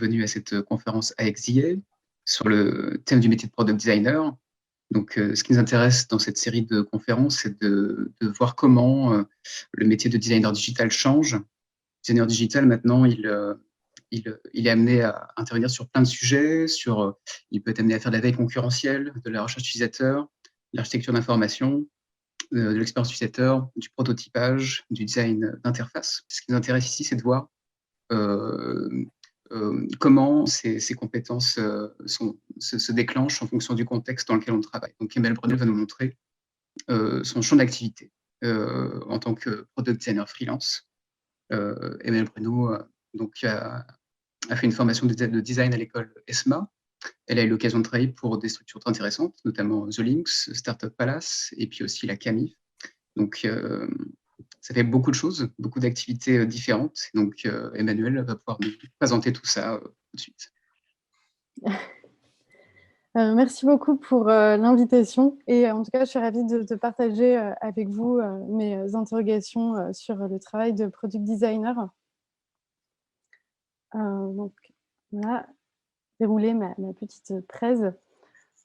venu à cette conférence à XDA sur le thème du métier de product designer. Donc, ce qui nous intéresse dans cette série de conférences, c'est de voir comment le métier de designer digital change. Le designer digital, maintenant, il est amené à intervenir sur plein de sujets. Il peut être amené à faire de la veille concurrentielle, de la recherche utilisateur, de l'architecture d'information, de l'expérience utilisateur, du prototypage, du design d'interface. Ce qui nous intéresse ici, c'est de voir comment ces compétences se déclenchent en fonction du contexte dans lequel on travaille. Donc, Emmanuel Brunel va nous montrer son champ d'activité en tant que product designer freelance. Emmanuel Bruno donc, a fait une formation de design à l'école ESMA. Elle a eu l'occasion de travailler pour des structures très intéressantes, notamment The Links, Startup Palace, et puis aussi la CAMIF. Donc, ça fait beaucoup de choses, beaucoup d'activités différentes. Donc, Emmanuel va pouvoir nous présenter tout ça tout de suite. Merci beaucoup pour l'invitation et en tout cas, je suis ravie de partager avec vous mes interrogations sur le travail de product designer. Donc, voilà, dérouler ma petite presse.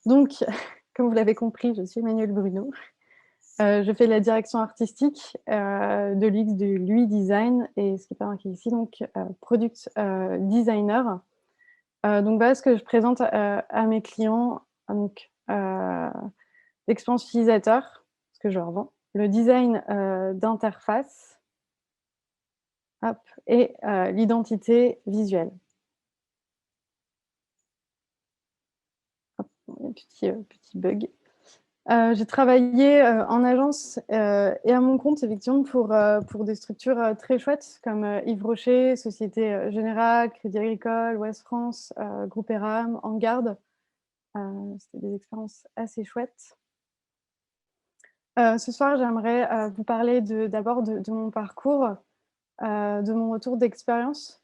Donc, comme vous l'avez compris, je suis Emmanuelle Bruno. Je fais la direction artistique de l'UX de l'UI Design et ce qui est pas marqué ici, donc product designer. Donc voilà ce que je présente à mes clients, donc l'expérience utilisateur, ce que je leur vends, le design d'interface et l'identité visuelle. Hop, il y a un petit bug. J'ai travaillé en agence et à mon compte, effectivement, pour des structures très chouettes comme Yves Rocher, Société Générale, Crédit Agricole, Ouest France, Groupe Eram, Engarde. C'était des expériences assez chouettes. Ce soir, j'aimerais vous parler d'abord de mon parcours, de mon retour d'expérience.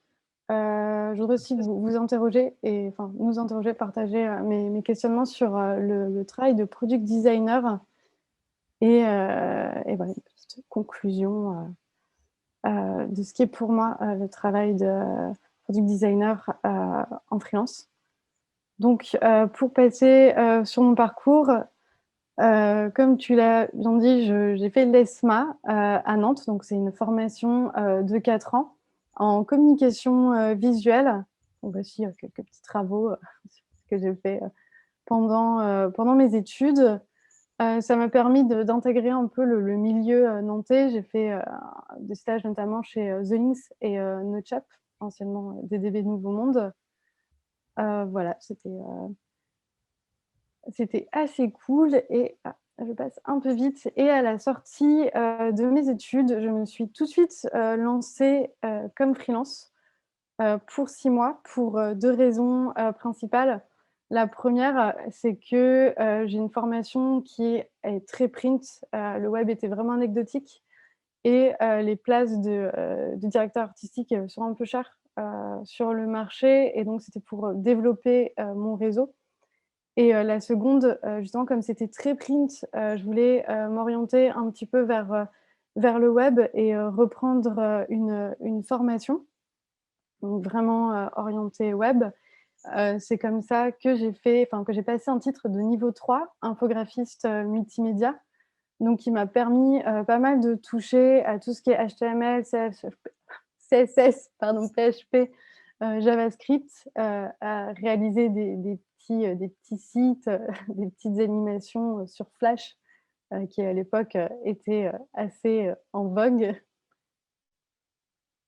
Je voudrais aussi vous interroger, nous interroger, partager mes questionnements sur le travail de product designer et voilà, une petite conclusion de ce qui est pour moi le travail de product designer en freelance. Donc, pour passer sur mon parcours, comme tu l'as bien dit, j'ai fait l'ESMA à Nantes, donc c'est une formation de 4 ans en communication visuelle. Donc voici quelques petits travaux que j'ai fait pendant mes études. Ça m'a permis d'intégrer un peu le milieu nantais. J'ai fait des stages notamment chez The Links et NoChap, anciennement DDB Nouveau Monde. Voilà, c'était assez cool et je passe un peu vite. Et à la sortie de mes études, je me suis tout de suite lancée comme freelance pour 6 mois pour 2 raisons principales. La première, c'est que j'ai une formation qui est très print. Le web était vraiment anecdotique et les places de directeur artistique sont un peu chères sur le marché. Et donc, c'était pour développer mon réseau. Et la seconde, justement, comme c'était très print, je voulais m'orienter un petit peu vers le web et reprendre une formation, donc vraiment orientée web. C'est comme ça que j'ai passé un titre de niveau 3, infographiste multimédia, donc qui m'a permis pas mal de toucher à tout ce qui est HTML, CSS, PHP, JavaScript, à réaliser des petits sites, des petites animations sur Flash, qui à l'époque étaient assez en vogue.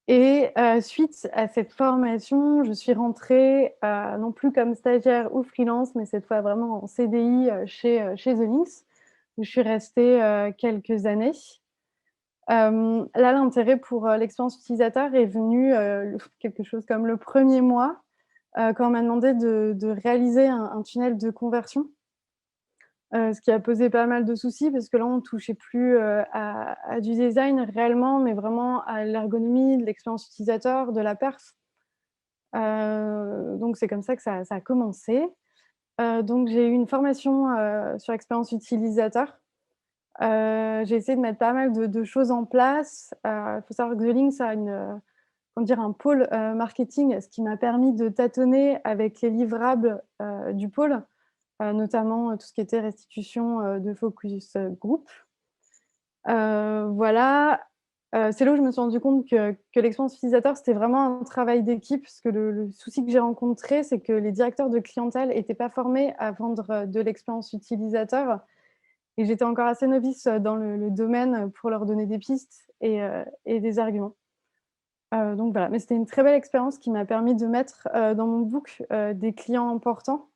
Et suite à cette formation, je suis rentrée non plus comme stagiaire ou freelance, mais cette fois vraiment en CDI chez The Links, où je suis restée quelques années. Là, l'intérêt pour l'expérience utilisateur est venu quelque chose comme le premier mois, quand on m'a demandé de réaliser un tunnel de conversion, ce qui a posé pas mal de soucis parce que là, on ne touchait plus à du design réellement, mais vraiment à l'ergonomie, de l'expérience utilisateur, de la perf. Donc, c'est comme ça que ça a commencé. Donc, j'ai eu une formation sur l'expérience utilisateur. J'ai essayé de mettre pas mal de choses en place. Il faut savoir que The Links a une comment dire? Un pôle, marketing, ce qui m'a permis de tâtonner avec les livrables, du pôle, notamment, tout ce qui était restitution, de focus, group. Voilà, c'est là où je me suis rendu compte que l'expérience utilisateur, c'était vraiment un travail d'équipe, parce que le souci que j'ai rencontré, c'est que les directeurs de clientèle étaient pas formés à vendre, de l'expérience utilisateur et j'étais encore assez novice, dans le domaine, pour leur donner des pistes et des arguments. Donc voilà, mais c'était une très belle expérience qui m'a permis de mettre, dans mon book, des clients importants,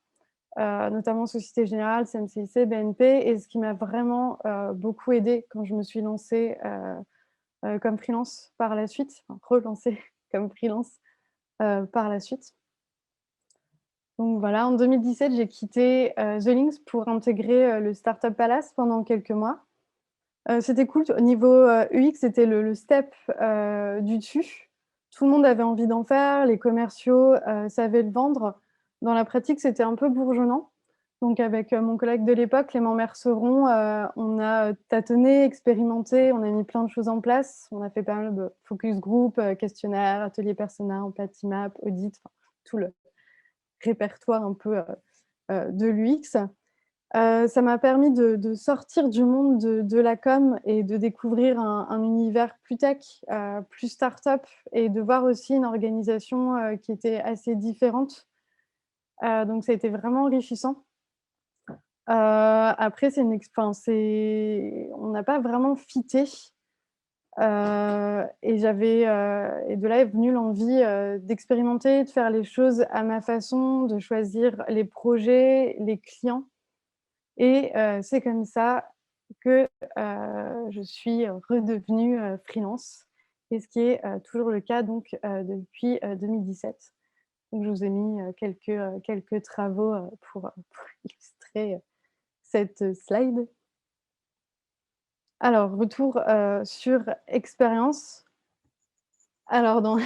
notamment Société Générale, CM-CIC, BNP et ce qui m'a vraiment, beaucoup aidée quand je me suis lancée, comme freelance par la suite, enfin relancée comme freelance, par la suite. Donc voilà, en 2017, j'ai quitté, The Links pour intégrer, le Startup Palace pendant quelques mois. C'était cool, au niveau, UX, c'était le step, du dessus. Tout le monde avait envie d'en faire, les commerciaux, savaient le vendre. Dans la pratique, c'était un peu bourgeonnant. Donc avec, mon collègue de l'époque, Clément Merceron, on a, tâtonné, expérimenté, on a mis plein de choses en place. On a fait pas mal de focus group, questionnaire, atelier persona, empathie map, audit, enfin tout le répertoire un peu, de l'UX. Ça m'a permis de sortir du monde de la com et de découvrir un univers plus tech, plus start-up et de voir aussi une organisation, qui était assez différente. Donc ça a été vraiment enrichissant. Après c'est une ex enfin c'est on n'a pas vraiment fité, et de là est venue l'envie, d'expérimenter, de faire les choses à ma façon, de choisir les projets, les clients. Et c'est comme ça que, je suis redevenue, freelance et ce qui est, toujours le cas donc, depuis, 2017. Donc je vous ai mis, quelques travaux, pour illustrer, cette, slide. Alors retour, sur expérience. Alors dans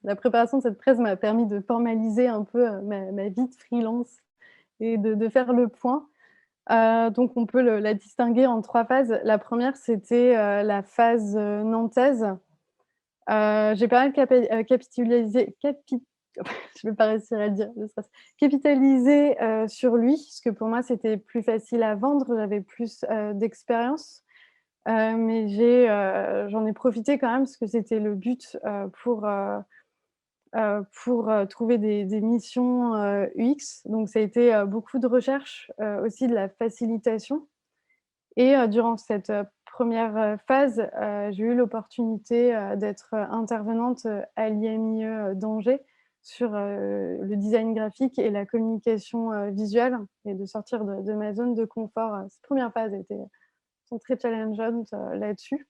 la préparation de cette presse m'a permis de formaliser un peu, ma vie de freelance et de faire le point. Donc on peut la distinguer en 3 phases. La première, c'était, la phase, nantaise. J'ai pas mal capitalisé je vais pas réussir à le dire, le stress. Capitalisé, sur lui, parce que pour moi, c'était plus facile à vendre, j'avais plus, d'expérience. Mais j'en ai profité quand même parce que c'était le but, pour, trouver des missions, UX. Donc ça a été, beaucoup de recherche, aussi de la facilitation et durant cette, 1re, phase, j'ai eu l'opportunité, d'être, intervenante, à l'IMIE, d'Angers sur, le design graphique et la communication, visuelle et de sortir de ma zone de confort. Cette 1re phase sont très challengeantes, là-dessus.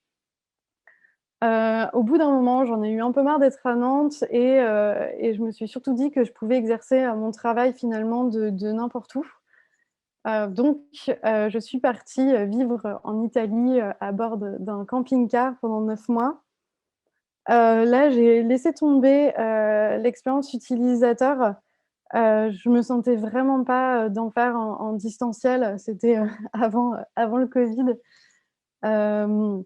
Au bout d'un moment, j'en ai eu un peu marre d'être à Nantes et je me suis surtout dit que je pouvais exercer, mon travail finalement de n'importe où. Donc je suis partie, vivre en Italie, à bord d'un camping-car pendant 9 mois. Là, j'ai laissé tomber, l'expérience utilisateur. Je me sentais vraiment pas, d'en faire en distanciel. C'était, avant le covid. Hem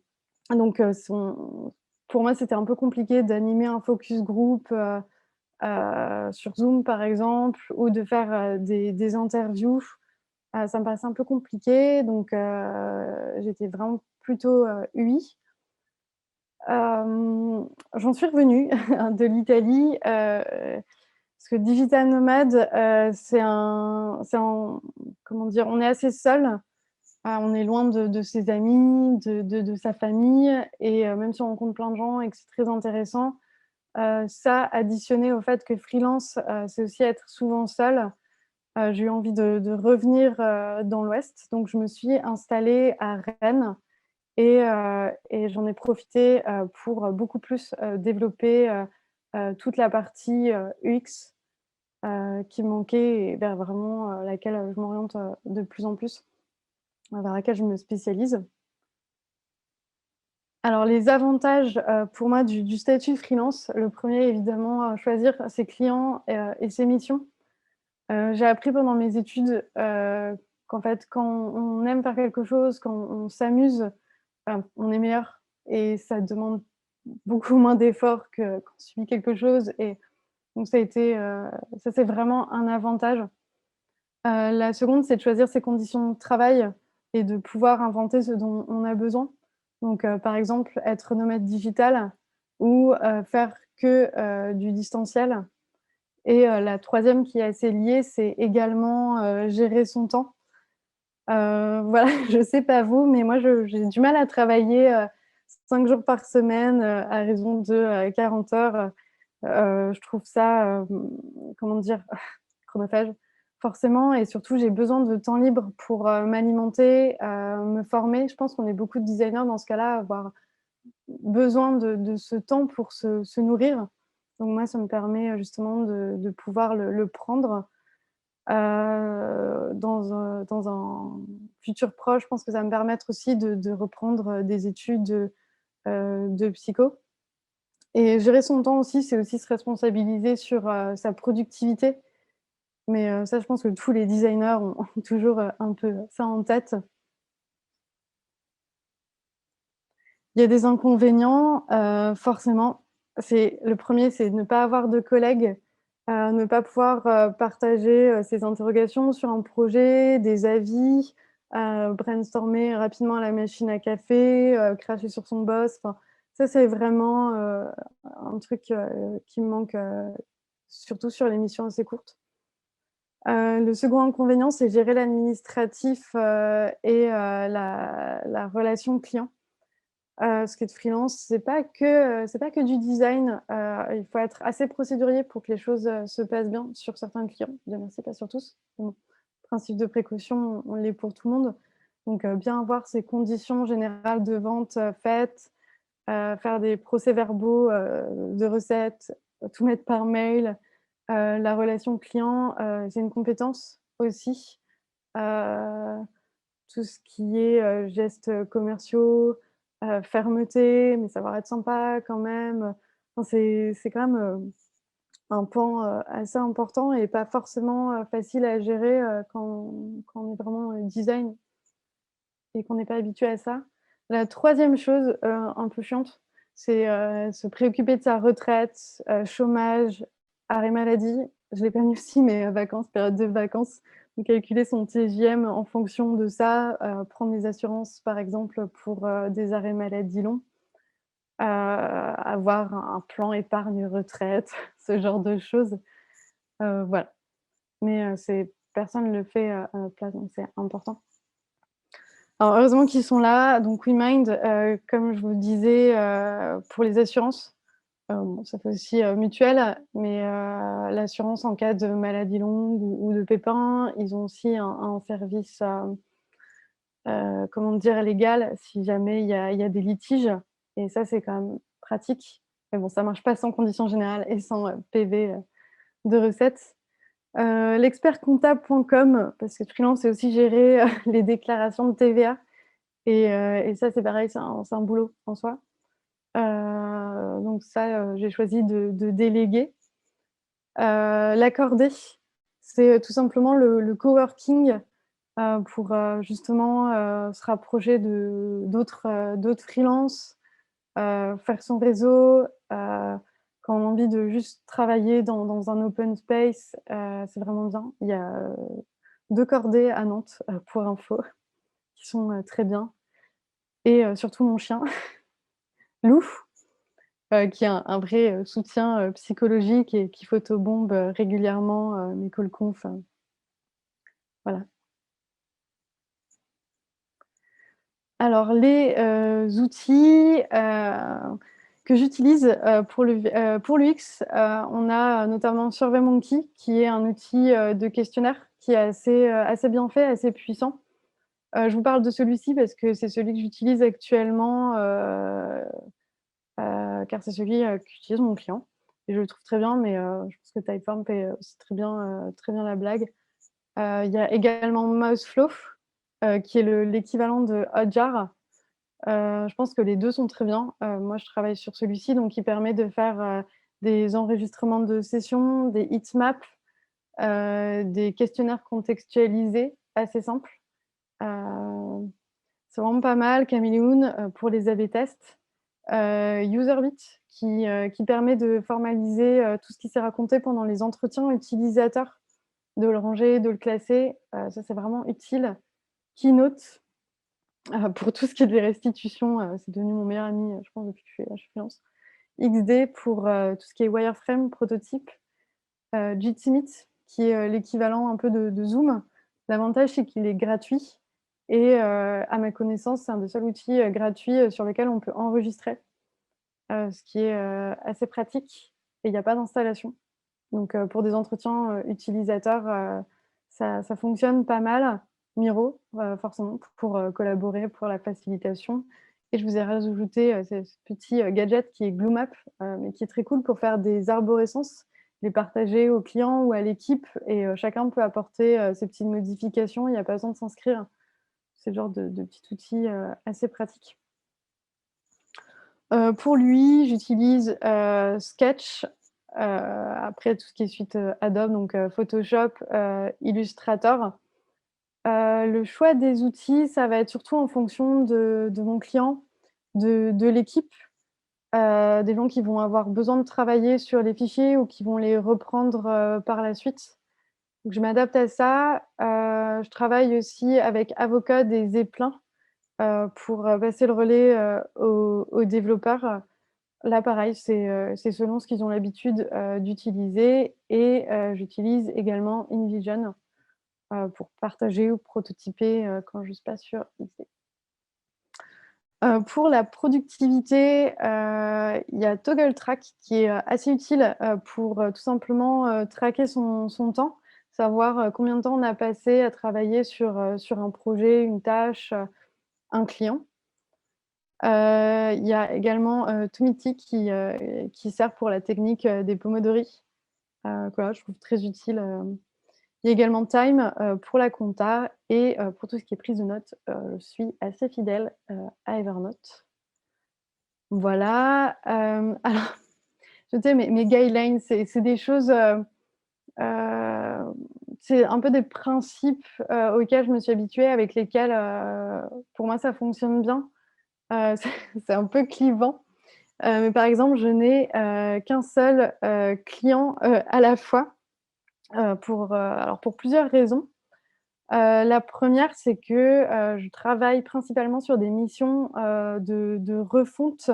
donc son pour moi, c'était un peu compliqué d'animer un focus group, sur Zoom, par exemple, ou de faire, des interviews. Ça me paraissait un peu compliqué, donc j'étais vraiment plutôt, UI. J'en suis revenue de l'Italie, parce que digital nomade, c'est un comment dire? On est assez seul, on est loin de ses amis, de sa famille et même si on rencontre plein de gens et que c'est très intéressant, ça additionné au fait que freelance, c'est aussi être souvent seul. J'ai eu envie de revenir, dans l'Ouest, donc je me suis installée à Rennes et j'en ai profité, pour, beaucoup plus, développer, toute la partie, UX, qui me manquait et vers vraiment, laquelle, je m'oriente, de plus en plus, vers laquelle je me spécialise. Alors les avantages, pour moi du statut freelance, le premier évidemment, choisir ses clients et ses missions. J'ai appris pendant mes études, qu'en fait, quand on aime faire quelque chose, quand on s'amuse, on est meilleur et ça demande beaucoup moins d'efforts que quand on subit quelque chose et donc ça a été, ça c'est vraiment un avantage. La seconde, c'est de choisir ses conditions de travail et de pouvoir inventer ce dont on a besoin. Donc, par exemple, être nomade digital ou, faire que, du distanciel et la troisième qui est assez liée, c'est également, gérer son temps. Voilà, je sais pas vous, mais moi j'ai du mal à travailler, 5 jours par semaine, à raison de, 40 heures, je trouve ça, comment dire? Chronophage, forcément et surtout j'ai besoin de temps libre pour, m'alimenter, me former. Je pense qu'on est beaucoup de designers dans ce cas-là à avoir besoin de ce temps pour se nourrir. Donc moi, ça me permet, justement de pouvoir le prendre. Dans un futur proche, je pense que ça va me permettre aussi de reprendre, des études, de psycho et gérer son temps aussi, c'est aussi se responsabiliser sur, sa productivité. Mais, ça, je pense que tous les designers ont toujours, un peu ça en tête. Il y a des inconvénients, forcément. C'est le premier, c'est ne pas avoir de collègues, ne pas pouvoir, partager, ses interrogations sur un projet, des avis, brainstormer rapidement à la machine à café, cracher sur son boss. Enfin, ça, c'est vraiment, un truc, qui me manque, surtout sur les missions assez courtes. Le second inconvénient, c'est gérer l'administratif, et la relation client. Ce qui est de freelance, c'est pas que du design, il faut être assez procédurier pour que les choses, se passent bien sur certains clients. Dieu merci, pas sur tous. Mais bon, principe de précaution, on l'est pour tout le monde. Donc, bien avoir ces conditions générales de vente, faites, faire des procès-verbaux, de recettes, tout mettre par mail. La relation client, c'est une compétence aussi. Heu, tout ce qui est, gestes, commerciaux, fermeté, mais savoir être sympa quand même, enfin c'est quand même, un pan, assez important et pas forcément, facile à gérer, quand on est vraiment, design et qu'on n'est pas habitué à ça. La troisième chose, un peu chiante, c'est, se préoccuper de sa retraite, chômage, arrêt maladie. Je l'ai pas mis aussi, mais, vacances, période de vacances. Donc calculer son TJM en fonction de ça, prendre des assurances, par exemple, pour, des arrêts maladie longs, avoir un plan épargne retraite, ce genre de choses, voilà. Mais, c'est personne le fait, à notre place, donc c'est important. Alors heureusement qu'ils sont là, donc WeMind, comme je vous le disais, pour les assurances, bon ça fait aussi, mutuelle, mais l'assurance en cas de maladie longue ou de pépin. Ils ont aussi un service, comment dire? Légal si jamais il y a des litiges et ça, c'est quand même pratique. Mais bon, ça marche pas sans conditions générales et sans, PV, de recettes. L'expertcomptable.com parce que freelance, c'est aussi gérer, les déclarations de TVA. Et ça, c'est pareil, c'est un boulot en soi. Donc ça, j'ai choisi de déléguer. L'accordé, c'est, tout simplement le coworking, pour, justement, se rapprocher d'autres freelances, faire son réseau, quand on a envie de juste travailler dans un open space, c'est vraiment bien. Il y a, 2 cordées à Nantes, pour info, qui sont, très bien et surtout mon chien Lou, qui est un vrai, soutien, psychologique et qui photobombe, régulièrement, mes call conf, voilà. Alors les, outils, que j'utilise, pour l'UX, on a notamment SurveyMonkey qui est un outil, de questionnaire qui est assez bien fait, assez puissant. Je vous parle de celui-ci parce que c'est celui que j'utilise actuellement, car c'est celui, qu'utilise mon client et je le trouve très bien, mais je pense que Typeform fait aussi très bien la blague. Il y a également Mouseflow, qui est l'équivalent de Hotjar. Je pense que les 2 sont très bien. Moi, je travaille sur celui-ci, donc il permet de faire, des enregistrements de sessions, des heatmaps, des questionnaires contextualisés assez simples. Heu, c'est vraiment pas mal. Chameleon, pour les AB tests. Userbit qui permet de formaliser, tout ce qui s'est raconté pendant les entretiens utilisateurs, de le ranger, de le classer, ça c'est vraiment utile. Keynote, pour tout ce qui est des restitutions, c'est devenu mon meilleur ami, je pense depuis que je suis freelance. XD pour, tout ce qui est wireframe, prototype, Jitsi Meet qui est, l'équivalent un peu de Zoom. L'avantage, c'est qu'il est gratuit et à ma connaissance, c'est un des seuls outils, gratuits, sur lequel on peut enregistrer, ce qui est, assez pratique et il y a pas d'installation. Donc pour des entretiens, utilisateurs, ça fonctionne pas mal. Miro, forcément pour, collaborer, pour la facilitation et je vous ai rajouté, ce petit, gadget qui est Gluemap, mais qui est très cool pour faire des arborescences, les partager aux clients ou à l'équipe et chacun peut apporter, ses petites modifications, il y a pas besoin de s'inscrire. C'est le genre de petit outil, assez pratique. Pour lui, j'utilise, Sketch, après tout ce qui est suite, Adobe, donc Photoshop, Illustrator. Le choix des outils, ça va être surtout en fonction de mon client, de l'équipe, des gens qui vont avoir besoin de travailler sur les fichiers ou qui vont les reprendre, par la suite. Donc je m'adapte à ça. Je travaille aussi avec Avocode et Zeppelin, pour, passer le relais, aux développeurs. Là, pareil, c'est selon ce qu'ils ont l'habitude, d'utiliser et j'utilise également InVision, pour partager ou prototyper, quand je suis pas sur XD. Pour la productivité, il y a Toggle Track qui est, assez utile, pour, tout simplement, traquer son temps, savoir, combien de temps on a passé à travailler sur un projet, une tâche, un client. Il y a également, Tomity qui sert pour la technique, des pomodori, que voilà, je trouve très utile, il y a également Time, pour la compta et pour tout ce qui est prise de notes, je suis assez fidèle, à Evernote. Voilà, alors je sais mes guidelines, c'est des choses, heu, c'est un peu des principes, auxquels je me suis habituée, avec lesquels, pour moi ça fonctionne bien. C'est un peu clivant, mais par exemple, je n'ai, qu'un seul, client, à la fois, alors pour plusieurs raisons. La première, c'est que, je travaille principalement sur des missions, de refonte,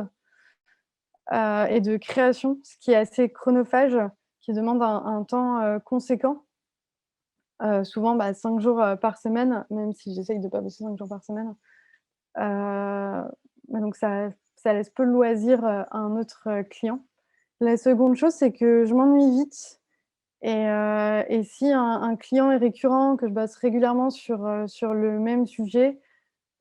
et de création, ce qui est assez chronophage, qui demande un temps, conséquent. Souvent, 5 jours, par semaine, même si j'essaye de pas bosser 5 jours par semaine. Heu, mais donc ça laisse peu le loisir, à un autre, client. La seconde chose, c'est que je m'ennuie vite et si un client est récurrent, que je bosse régulièrement sur le même sujet,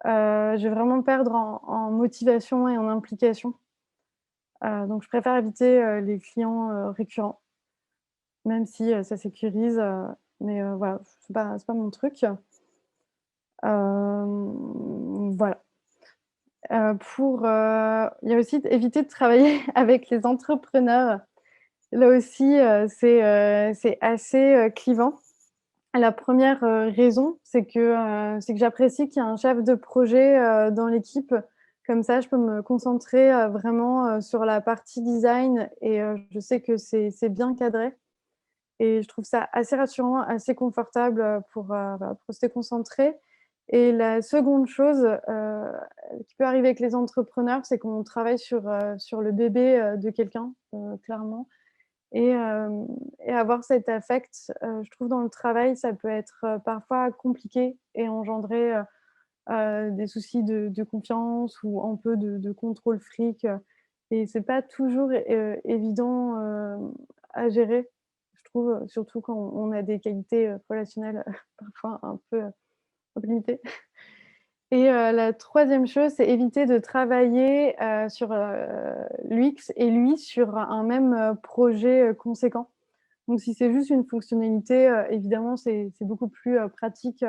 je vais vraiment perdre en motivation et en implication. Donc je préfère éviter, les clients, récurrents, même si, ça sécurise, mais voilà, c'est pas mon truc. Voilà. Il y a aussi éviter de travailler avec les entrepreneurs. Là aussi, c'est assez, clivant. La première raison, c'est que j'apprécie qu'il y ait un chef de projet, dans l'équipe. Comme ça, je peux me concentrer, vraiment, sur la partie design et je sais que c'est bien cadré et je trouve ça assez rassurant, assez confortable, pour rester concentrée et la seconde chose, qui peut arriver avec les entrepreneurs, c'est qu'on travaille sur le bébé, de quelqu'un, clairement et avoir cet affect, je trouve dans le travail, ça peut être, parfois compliqué et engendrer, des soucis de confiance ou un peu de contrôle fric, et c'est pas toujours, évident, à gérer, je trouve, surtout quand on a des qualités, relationnelles, parfois un peu limitées. Et la troisième chose, c'est éviter de travailler, sur, l'UX et lui sur un même, projet, conséquent. Donc si c'est juste une fonctionnalité, évidemment c'est beaucoup plus, pratique,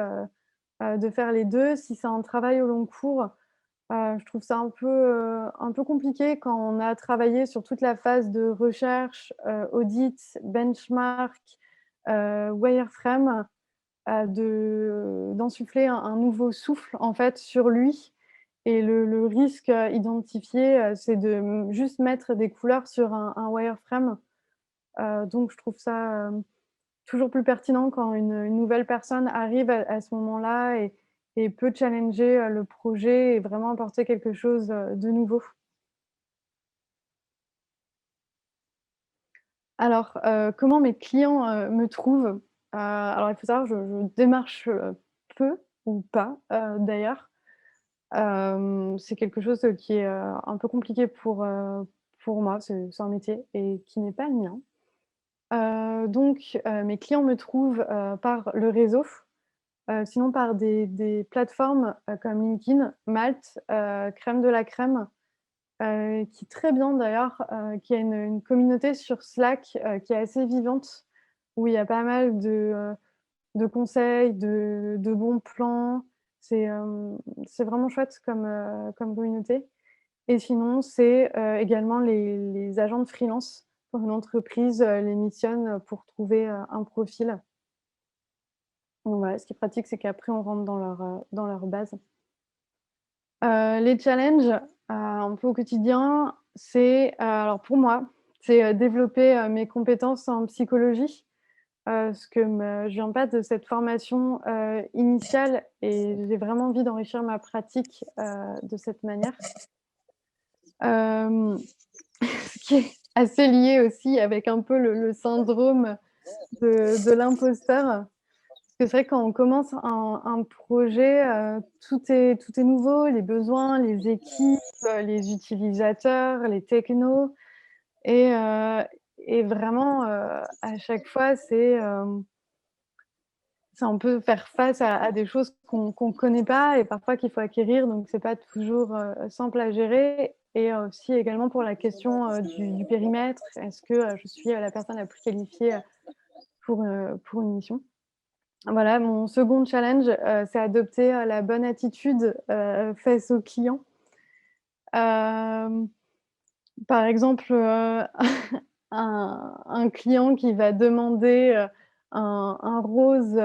de faire les 2. Si c'est un travail au long cours, je trouve ça un peu compliqué quand on a travaillé sur toute la phase de recherche, audit, benchmark, wireframe, d'insuffler un nouveau souffle, en fait, sur lui et le risque, identifié, c'est de, juste mettre des couleurs sur un wireframe. Donc je trouve ça, toujours plus pertinent quand une nouvelle personne arrive à ce moment-là et peut challenger, le projet et vraiment apporter quelque chose, de nouveau. Alors, comment mes clients, me trouvent? Alors il faut savoir, je démarche, peu ou pas, d'ailleurs. C'est quelque chose, qui est, un peu compliqué pour moi. C'est un métier et qui n'est pas le mien. Donc mes clients me trouvent, par le réseau, sinon par des plateformes, comme LinkedIn, Malt, Crème de la Crème, qui est très bien d'ailleurs, qui a une communauté sur Slack, qui est assez vivante, où il y a pas mal de conseils, de bons plans. C'est, c'est vraiment chouette comme communauté et sinon, c'est, également les agents de freelance. Quand une entreprise, les missionne, pour trouver, un profil. Donc voilà, ce qui est pratique, c'est qu'après on rentre dans leur base. Les challenges, un peu au quotidien, c'est, alors pour moi, c'est, développer, mes compétences en psychologie, parce que je viens pas de cette formation, initiale et j'ai vraiment envie d'enrichir ma pratique, de cette manière. Hem, Ce qui est assez lié aussi avec un peu le syndrome de l'imposteur. C'est vrai quand on commence un projet, tout est nouveau, les besoins, les équipes, les utilisateurs, les technos et vraiment, à chaque fois, c'est un peu faire face à des choses qu'on connaît pas et parfois qu'il faut acquérir, donc c'est pas toujours, simple à gérer et aussi également pour la question, du périmètre. Est-ce que, je suis, la personne la plus qualifiée, pour une mission? Voilà, mon second challenge, c'est adopter, la bonne attitude, face aux clients. Hem, Par exemple, un client qui va demander, un rose,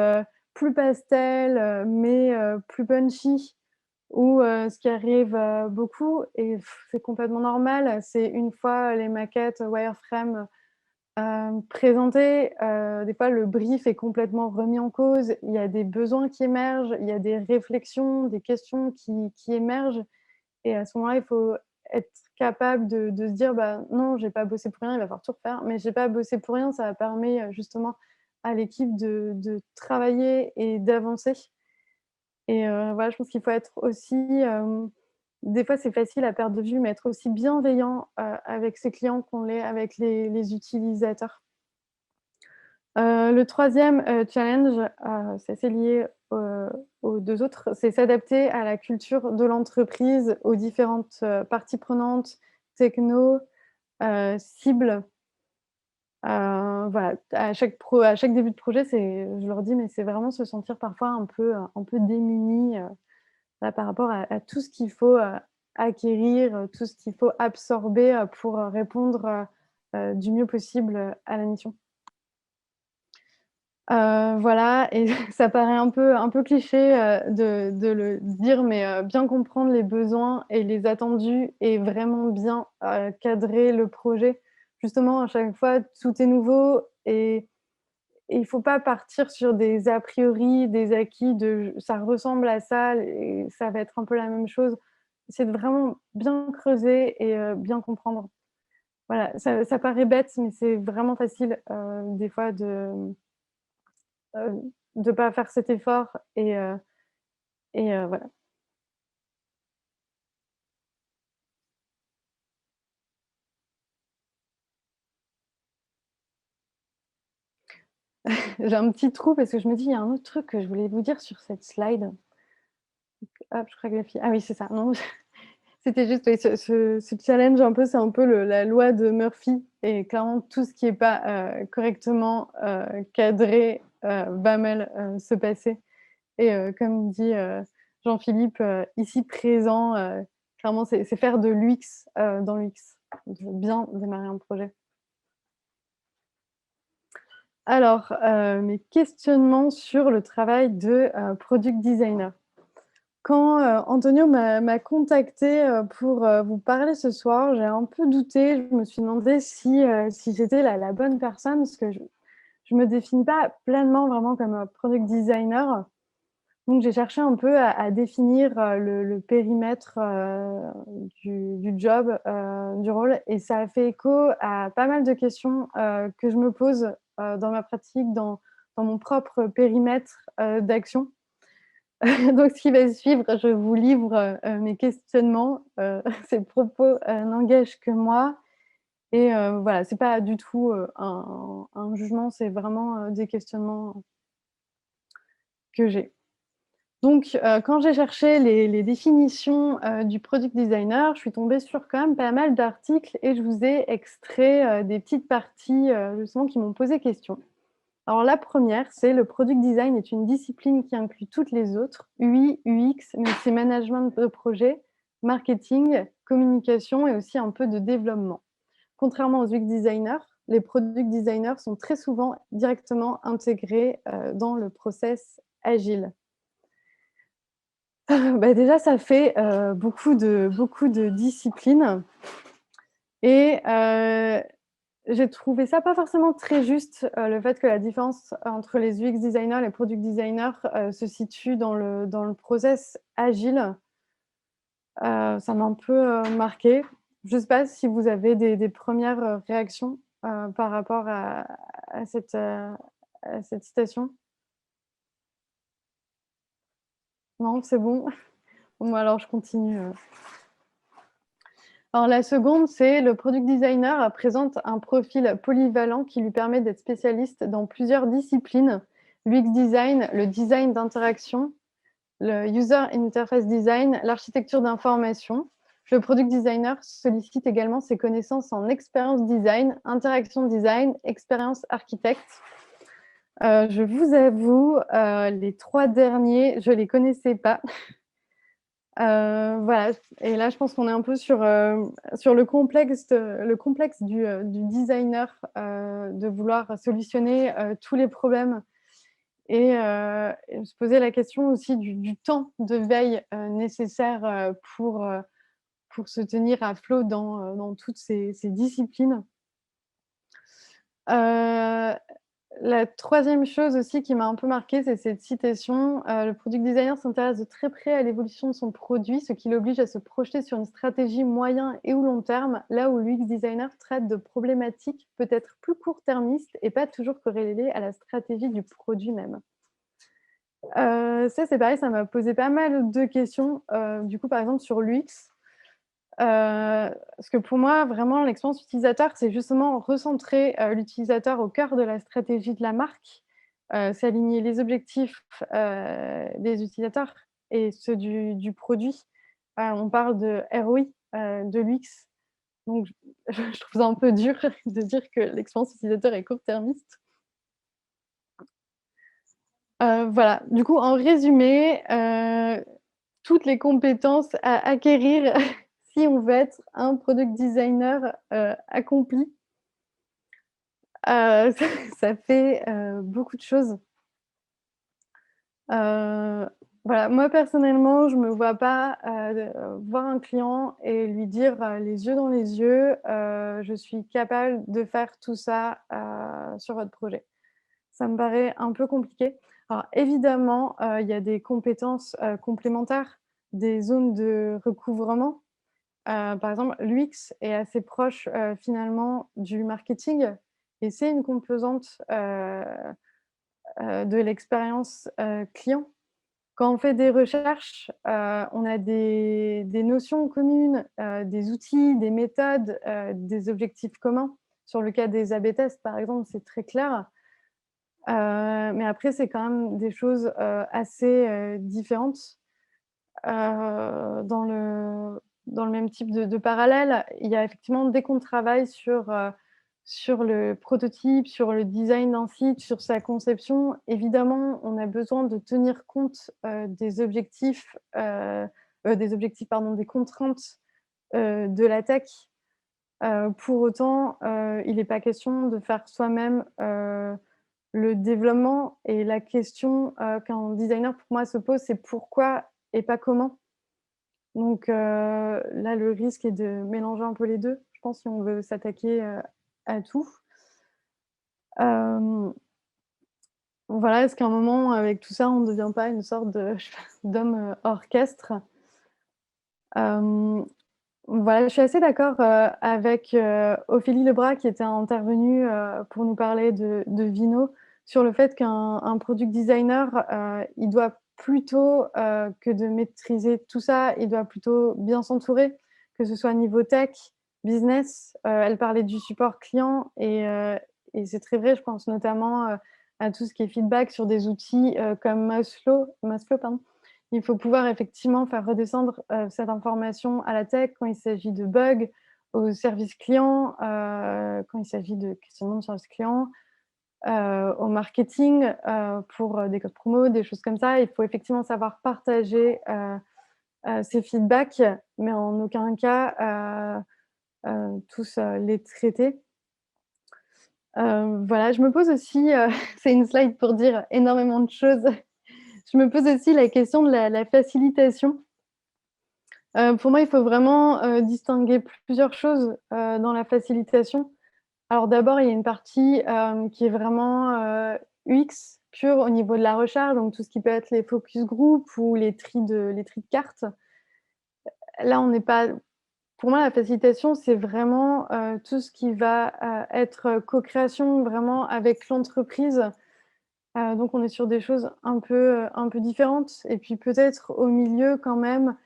plus pastel, mais plus punchy ou ce qui arrive, beaucoup et c'est complètement normal, c'est une fois les maquettes wireframe présenter, des fois le brief est complètement remis en cause. Il y a des besoins qui émergent, il y a des réflexions, des questions qui émergent et à ce moment-là, il faut être capable de se dire: «Bah, non, j'ai pas bossé pour rien, il va falloir tout refaire». Mais j'ai pas bossé pour rien, ça permet, justement à l'équipe de travailler et d'avancer et voilà, je pense qu'il faut être aussi, des fois, c'est facile à perdre de vue, mais être aussi bienveillant, avec ses clients qu'on l'est avec les utilisateurs. Le troisième challenge, c'est assez lié, aux 2 autres, c'est s'adapter à la culture de l'entreprise, aux différentes, parties prenantes, techno, cibles. Voilà, à chaque début de projet, je leur dis, mais c'est vraiment se sentir parfois un peu démuni, là, par rapport à tout ce qu'il faut, acquérir, tout ce qu'il faut absorber, pour, répondre, du mieux possible, à la mission. Voilà et ça paraît un peu cliché, de le dire, mais bien comprendre les besoins et les attendus et vraiment bien, cadrer le projet. Justement, à chaque fois, tout est nouveau et il faut pas partir sur des a priori, des acquis de ça ressemble à ça et ça va être un peu la même chose. C'est de vraiment bien creuser et bien comprendre. Voilà, ça paraît bête, mais c'est vraiment facile, des fois de pas faire cet effort et voilà. J'ai un petit trou parce que je me dis: «Il y a un autre truc que je voulais vous dire sur cette slide». Hop, je crois que la fille ah oui, c'est ça. Non, c'était juste, oui, ce challenge un peu, c'est un peu la loi de Murphy et clairement tout ce qui est pas, correctement, cadré, va mal, se passer et comme dit, Jean-Philippe, ici présent, clairement c'est faire de l'UX, dans l'UX, de bien démarrer un projet. Alors, mes questionnements sur le travail de, product designer. Quand, Antonio m'a contactée, pour, vous parler ce soir, j'ai un peu douté. Je me suis demandé si j'étais la bonne personne parce que je me définis pas pleinement vraiment comme, product designer. Donc j'ai cherché un peu à définir, le périmètre, du job, du rôle et ça a fait écho à pas mal de questions, que je me pose, dans ma pratique, dans mon propre périmètre, d'action. Donc ce qui va suivre, je vous livre, mes questionnements, ces propos, n'engagent que moi et voilà, c'est pas du tout, un jugement, c'est vraiment, des questionnements que j'ai. Donc quand j'ai cherché les définitions, du product designer, je suis tombée sur quand même pas mal d'articles et je vous ai extrait, des petites parties, justement qui m'ont posé question. Alors la première, c'est le product design est une discipline qui inclut toutes les autres, UI, UX, mais aussi management de projet, marketing, communication et aussi un peu de développement. Contrairement aux UX designers, les product designers sont très souvent directement intégrés dans le process agile. Bah déjà, ça fait beaucoup de disciplines et j'ai trouvé ça pas forcément très juste, le fait que la différence entre les UX designers et les product designers, se situe dans le process agile. Ça m'a un peu, marquée. Je sais pas si vous avez des 1res, réactions, par rapport à à cette citation? Non, c'est bon? Bon, bah, alors je continue, Alors la seconde, c'est le product designer présente un profil polyvalent qui lui permet d'être spécialiste dans plusieurs disciplines. L'UX design, le design d'interaction, le user interface design, l'architecture d'information. Le product designer sollicite également ses connaissances en expérience design, interaction design, expérience architecte. Je vous avoue, les 3 derniers, je les connaissais pas. Voilà et là, je pense qu'on est un peu sur le complexe du designer, de vouloir solutionner, tous les problèmes et se poser la question aussi du temps de veille, nécessaire, pour se tenir à flot dans toutes ces disciplines. Heu La troisième chose aussi qui m'a un peu marquée, c'est cette citation, «Le product designer s'intéresse de très près à l'évolution de son produit, ce qui l'oblige à se projeter sur une stratégie moyen et ou long terme, là où l'UX designer traite de problématiques peut-être plus court-termistes et pas toujours corrélées à la stratégie du produit même». Ça, c'est pareil, ça m'a posé pas mal de questions, du coup, par exemple, sur l'UX. Parce que pour moi, vraiment, l'expérience utilisateur, c'est justement recentrer, l'utilisateur au cœur de la stratégie de la marque, c'est aligner les objectifs, des utilisateurs et ceux du produit. On parle de ROI, de l'UX, donc je trouve ça un peu dur de dire que l'expérience utilisateur est court-termiste. Voilà, du coup, en résumé, toutes les compétences à acquérir si on veut être un product designer, accompli. Ça ça fait, beaucoup de choses. Heu, voilà, moi personnellement, je me vois pas, voir un client et lui dire, les yeux dans les yeux: «Je suis capable de faire tout ça, sur votre projet». Ça me paraît un peu compliqué. Alors évidemment, il y a des compétences, complémentaires, des zones de recouvrement. Par exemple, l'UX est assez proche, finalement du marketing et c'est une composante, de l'expérience, client. Quand on fait des recherches, on a des notions communes, des outils, des méthodes, des objectifs communs. Sur le cas des AB tests, par exemple, c'est très clair. Mais après, c'est quand même des choses, assez, différentes. Dans le même type de parallèle, il y a effectivement dès qu'on travaille sur le prototype, sur le design d'un site, sur sa conception, évidemment, on a besoin de tenir compte, des objectifs, pardon, des contraintes, de la tech. Pour autant, il est pas question de faire soi-même, le développement et la question, qu'un designer pour moi se pose, c'est pourquoi et pas comment. Donc là, le risque est de mélanger un peu les 2, je pense, si on veut s'attaquer, à tout. Hem, voilà, est-ce qu'à un moment, avec tout ça, on ne devient pas une sorte de je sais pas, d'homme, orchestre? Hem, voilà, je suis assez d'accord, avec, Ophélie Lebras qui était intervenue, pour nous parler de Vino, sur le fait qu'un product designer, il doit plutôt, que de maîtriser tout ça, il doit plutôt bien s'entourer, que ce soit niveau tech, business. Elle parlait du support client et c'est très vrai, je pense notamment, à tout ce qui est feedback sur des outils, comme Maslow, pardon. Il faut pouvoir effectivement faire redescendre, cette information à la tech quand il s'agit de bugs, au service client, quand il s'agit de questionnement de service client, au marketing, pour, des codes promo, des choses comme ça. Il faut effectivement savoir partager, ces feedbacks, mais en aucun cas, tous, les traiter. Voilà, je me pose aussi, c'est une slide pour dire énormément de choses. Je me pose aussi la question de la facilitation. Pour moi, il faut vraiment, distinguer plusieurs choses, dans la facilitation. Alors d'abord, il y a une partie, qui est vraiment, UX pure au niveau de la recherche, donc tout ce qui peut être les focus group ou les tris de cartes. Là, on n'est pas pour moi, la facilitation, c'est vraiment, tout ce qui va, être, co-création vraiment avec l'entreprise. Donc on est sur des choses un peu différentes et puis peut-être au milieu quand même,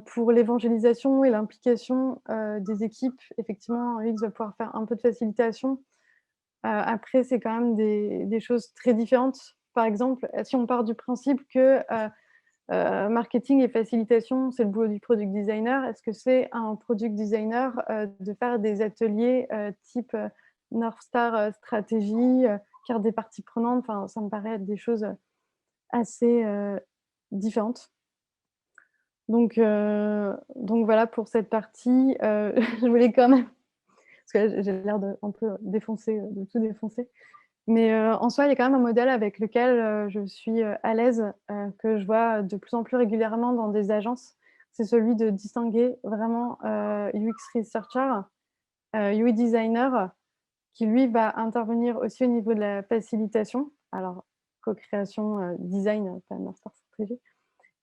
pour l'évangélisation et l'implication, des équipes, effectivement, UX va pouvoir faire un peu de facilitation. Après c'est quand même des choses très différentes. Par exemple, si on part du principe que, marketing et facilitation, c'est le boulot du product designer, est-ce que c'est un product designer, de faire des ateliers, type, North Star, stratégie, carte des parties prenantes? Enfin, ça me paraît être des choses, assez, différentes. Donc voilà pour cette partie, je voulais quand même parce que là, j'ai l'air de un peu défoncer, de tout défoncer. Mais en soi, il y a quand même un modèle avec lequel, je suis, à l'aise, que je vois de plus en plus régulièrement dans des agences. C'est celui de distinguer vraiment, UX researcher, UI designer qui lui va intervenir aussi au niveau de la facilitation. Alors co-création, design, pas master stratégie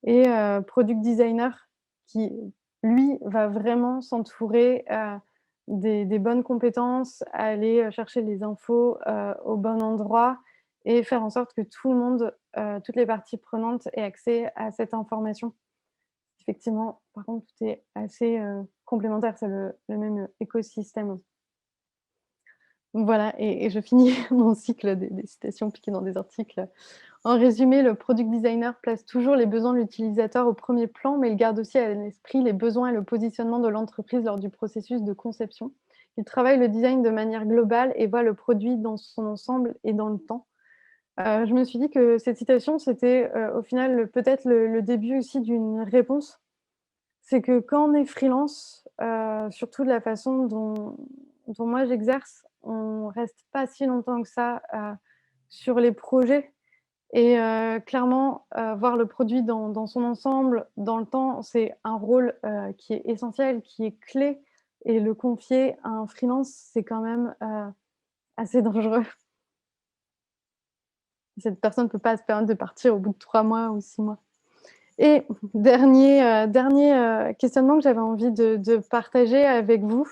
et product designer qui, lui, va vraiment s'entourer, des bonnes compétences, aller, chercher les infos, au bon endroit et faire en sorte que tout le monde, toutes les parties prenantes aient accès à cette information. Effectivement, par contre, tout est assez, complémentaire, c'est le même écosystème. Voilà et je finis mon cycle des citations piquées dans des articles. En résumé, le product designer place toujours les besoins de l'utilisateur au premier plan, mais il garde aussi à l'esprit les besoins et le positionnement de l'entreprise lors du processus de conception. Il travaille le design de manière globale et voit le produit dans son ensemble et dans le temps. Je me suis dit que cette citation, c'était, au final, peut-être le début aussi d'une réponse. C'est que quand on est freelance, surtout de la façon dont moi j'exerce, on reste pas si longtemps que ça, sur les projets et clairement, voir le produit dans son ensemble, dans le temps, c'est un rôle, qui est essentiel, qui est clé et le confier à un freelance, c'est quand même, assez dangereux. Cette personne ne peut pas se permettre de partir au bout de 3 mois ou 6 mois. Et dernier, questionnement que j'avais envie de partager avec vous,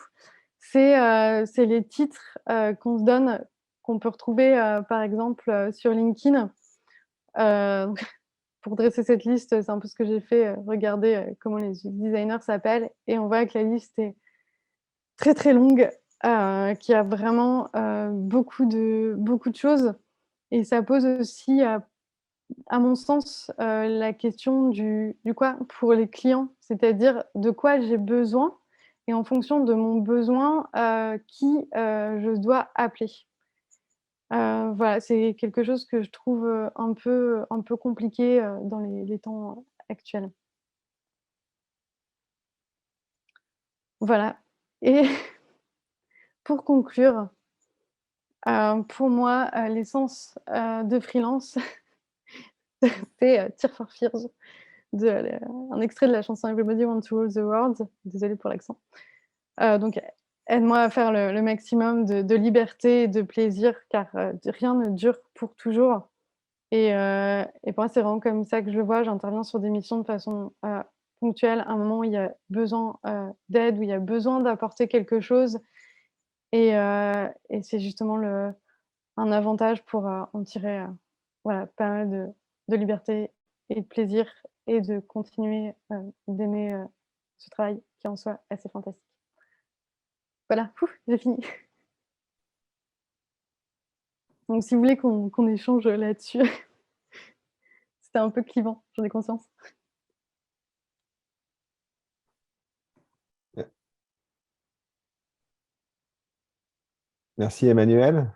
c'est les titres, qu'on se donne, qu'on peut retrouver, par exemple, sur LinkedIn. Heu, pour dresser cette liste, c'est un peu ce que j'ai fait, regarder, comment les designers s'appellent et on voit que la liste est très, très longue, qu'il y a vraiment, beaucoup de choses et ça pose aussi, à mon sens, la question du quoi pour les clients, c'est-à-dire de quoi j'ai besoin et en fonction de mon besoin, qui, je dois appeler. Voilà, c'est quelque chose que je trouve, un peu compliqué, dans les temps actuels. Voilà et pour conclure, pour moi, l'essence, de freelance, c'est, Tear for Fears. un extrait de la chanson Everybody Want to Rule the World. Désolée pour l'accent. Donc, aide-moi à faire le maximum de liberté et de plaisir, car rien ne dure pour toujours. Et pour moi, c'est vraiment comme ça que je le vois. J'interviens sur des missions de façon ponctuelle, à un moment où il y a besoin d'aide, où il y a besoin d'apporter quelque chose. Et c'est justement un avantage pour en tirer voilà, pas mal de liberté et de plaisir et de continuer d'aimer ce travail qui en soi assez fantastique. Voilà, j'ai fini. Donc si vous voulez qu'on échange là-dessus, c'était un peu clivant, j'en ai conscience. Merci Emmanuel.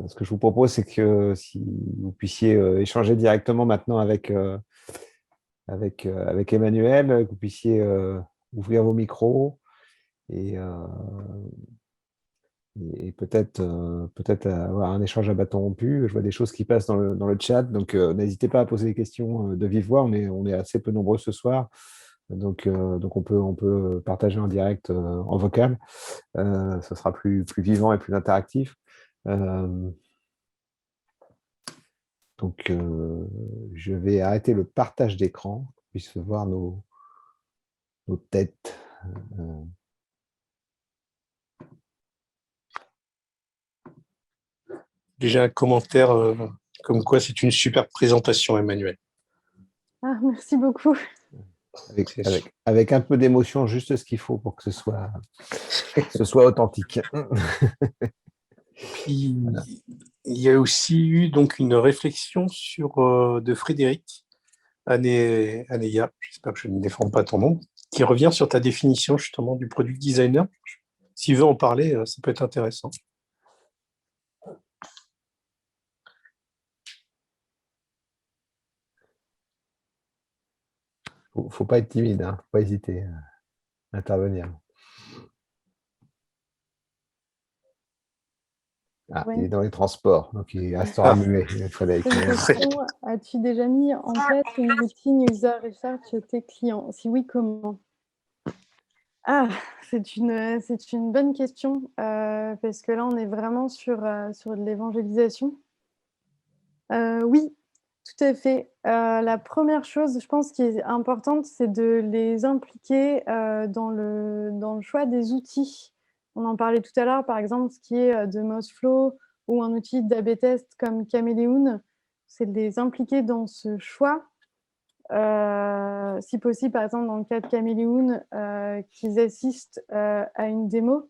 Ce que je vous propose, c'est que si vous puissiez échanger directement maintenant avec Emmanuel, que vous puissiez ouvrir vos micros et peut-être avoir un échange à bâton rompu. Je vois des choses qui passent dans le chat, donc n'hésitez pas à poser des questions de vive voix. On est assez peu nombreux ce soir, donc on peut partager en direct en vocal. Ce sera plus vivant et plus interactif. Donc, je vais arrêter le partage d'écran pour qu'on puisse voir nos têtes. Déjà un commentaire comme quoi c'est une super présentation, Emmanuel. Ah, merci beaucoup. Avec un peu d'émotion, juste ce qu'il faut pour que ce soit authentique. Puis, voilà. Il y a aussi eu donc une réflexion de Frédéric Anéa, j'espère que je ne déforme pas ton nom, qui revient sur ta définition justement du product designer. S'il veut en parler, ça peut être intéressant. Faut pas être timide, hein, faut pas hésiter à intervenir. Ah, oui. Il est dans les transports, donc il restera muet. Frédéric. As-tu déjà mis en place une routine user research chez tes clients? Si oui, comment? Ah, c'est une bonne question, parce que là, on est vraiment sur de l'évangélisation. Oui, tout à fait. La première chose, je pense, qui est importante, c'est de les impliquer dans le choix des outils. On en parlait tout à l'heure, par exemple, ce qui est de Mozzflow ou un outil d'A/B test comme Caméléon, c'est de les impliquer dans ce choix. Si possible, par exemple, dans le cas de Caméléon, qu'ils assistent à une démo